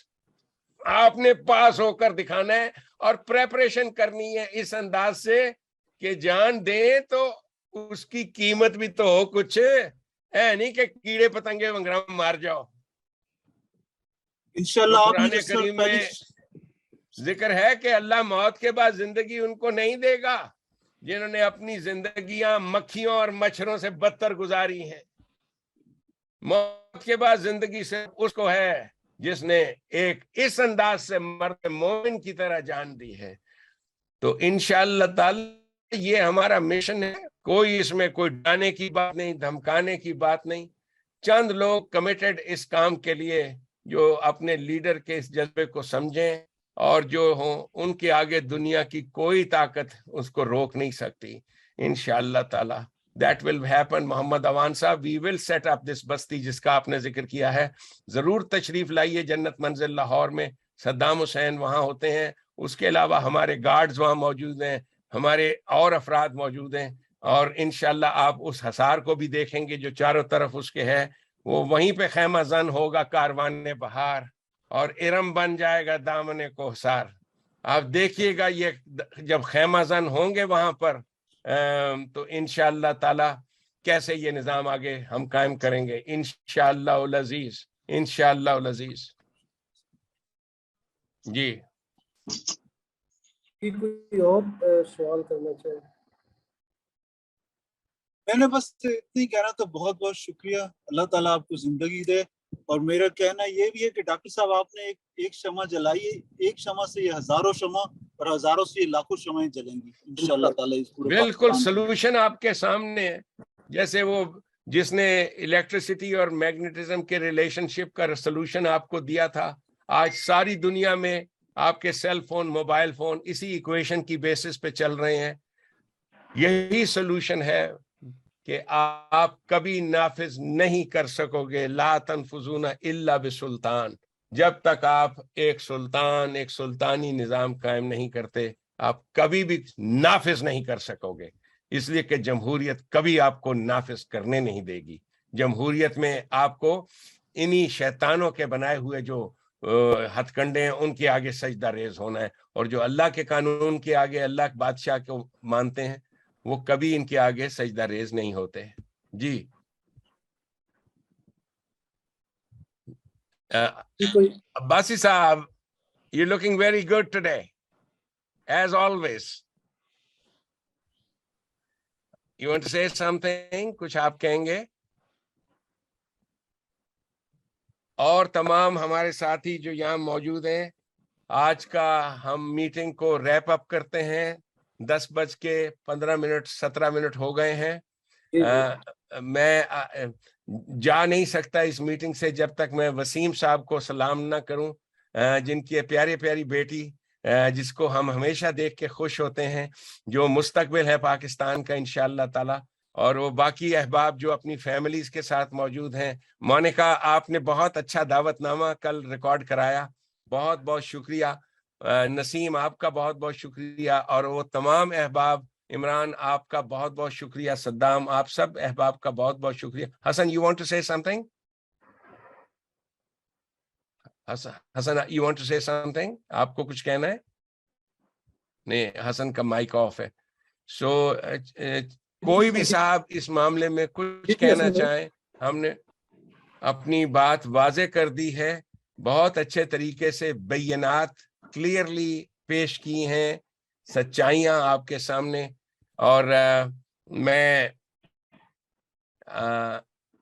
آپ نے پاس ہو کر دکھانا ہے اور پریپریشن کرنی ہے اس انداز سے کہ جان دیں تو اس کی قیمت بھی تو ہو کچھ، ہے نہیں کہ کیڑے پتنگے وغیرہ مار جاؤ. انشاءاللہ آپ قرآن نے کریم میں ذکر ہے کہ اللہ موت کے بعد زندگی ان کو نہیں دے گا جنہوں نے اپنی زندگیاں مکھیوں اور مچھروں سے بدتر گزاری ہیں. موت کے بعد زندگی سے اس کو ہے جس نے ایک اس انداز سے مرد مومن کی طرح جان دی ہے. تو انشاءاللہ تعالی یہ ہمارا مشن ہے. کوئی اس میں کوئی ڈرانے کی بات نہیں، دھمکانے کی بات نہیں. چند لوگ کمیٹڈ اس کام کے لیے جو اپنے لیڈر کے اس جذبے کو سمجھیں اور جو ہوں ان کے آگے دنیا کی کوئی طاقت اس کو روک نہیں سکتی. انشاءاللہ تعالی that will happen. محمد اوان صاحب we will set up this بستی جس کا آپ نے ذکر کیا ہے. ضرور تشریف لائیے جنت منزل لاہور میں. صدام حسین وہاں ہوتے ہیں، اس کے علاوہ ہمارے گارڈز وہاں موجود ہیں، ہمارے اور افراد موجود ہیں. اور انشاءاللہ آپ اس حصار کو بھی دیکھیں گے جو چاروں طرف اس کے ہے. وہ وہیں پہ خیمہ زن ہوگا کاروان بہار، اور ارم بن جائے گا دامن کوہسار. آپ دیکھیے گا یہ جب خیمہ زن ہوں گے وہاں پر تو انشاءاللہ تعالی کیسے یہ نظام آگے ہم قائم کریں گے انشاءاللہ العزیز، انشاءاللہ العزیز. جی کوئی اور سوال کرنا چاہے؟ میں نے بس اتنی کہنا تو بہت بہت شکریہ. اللہ تعالیٰ آپ کو زندگی دے. اور میرا کہنا یہ بھی ہے کہ ڈاکٹر صاحب آپ نے ایک شمع جلائی ہے، ایک شمع سے یہ ہزاروں شمع اور ہزاروں سے یہ لاکھوں شمعیں جلیں گی انشاءاللہ تعالیٰ. اس پورے بالکل سلوشن آپ کے سامنے ہے. جیسے وہ جس نے الیکٹریسٹی اور میگنیٹزم کے ریلیشن شپ کا سلوشن آپ کو دیا تھا، آج ساری دنیا میں آپ کے سیل فون، موبائل فون اسی ایکویشن کی بیسس پہ چل رہے ہیں. یہی سلوشن ہے کہ آپ کبھی نافذ نہیں کر سکو گے لا تنفذون الا بسلطان. جب تک آپ ایک سلطان، ایک سلطانی نظام قائم نہیں کرتے آپ کبھی بھی نافذ نہیں کر سکو گے. اس لیے کہ جمہوریت کبھی آپ کو نافذ کرنے نہیں دے گی. جمہوریت میں آپ کو انہی شیطانوں کے بنائے ہوئے جو ہتھ کنڈے ہیں ان کے آگے سجدہ ریز ہونا ہے، اور جو اللہ کے قانون کے آگے، اللہ کے بادشاہ کو مانتے ہیں وہ کبھی ان کے آگے سجدہ ریز نہیں ہوتے. جی عباسی صاحب you're looking very good today as always. You want to say something? کچھ آپ کہیں گے؟ اور تمام ہمارے ساتھی جو یہاں موجود ہیں، آج کا ہم میٹنگ کو ریپ اپ کرتے ہیں. 10:15 17 منٹ ہو گئے ہیں. میں جا نہیں سکتا اس میٹنگ سے جب تک میں وسیم صاحب کو سلام نہ کروں، جن کی پیاری پیاری بیٹی جس کو ہم ہمیشہ دیکھ کے خوش ہوتے ہیں، جو مستقبل ہے پاکستان کا انشاءاللہ تعالی. اور وہ باقی احباب جو اپنی فیملیز کے ساتھ موجود ہیں. مونیکا آپ نے بہت اچھا دعوت نامہ کل ریکارڈ کرایا، بہت بہت شکریہ. نسیم آپ کا بہت بہت شکریہ، اور وہ تمام احباب، عمران آپ کا بہت بہت شکریہ، صدام آپ سب احباب کا بہت بہت شکریہ. حسن you want to say something? Hasan you want to say something? آپ کو کچھ کہنا ہے؟ نہیں، حسن کا مائک آف ہے. سو کوئی بھی صاحب اس معاملے میں کچھ کہنا چاہیں؟ ہم نے اپنی بات واضح کر دی ہے، بہت اچھے طریقے سے بینات کلیئرلی پیش کی ہیں، سچائیاں آپ کے سامنے. اور میں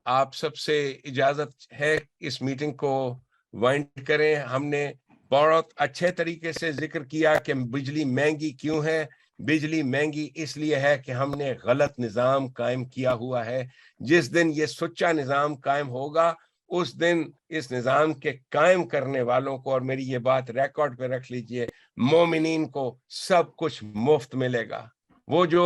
آپ سب سے اجازت ہے اس میٹنگ کو وائنڈ کریں. ہم نے بہت اچھے طریقے سے ذکر کیا کہ بجلی مہنگی کیوں ہے. بجلی مہنگی اس لیے ہے کہ ہم نے غلط نظام قائم کیا ہوا ہے. جس دن یہ سچا نظام قائم ہوگا اس دن اس نظام کے قائم کرنے والوں کو، اور میری یہ بات ریکارڈ پہ رکھ لیجئے، مومنین کو سب کچھ مفت ملے گا. وہ جو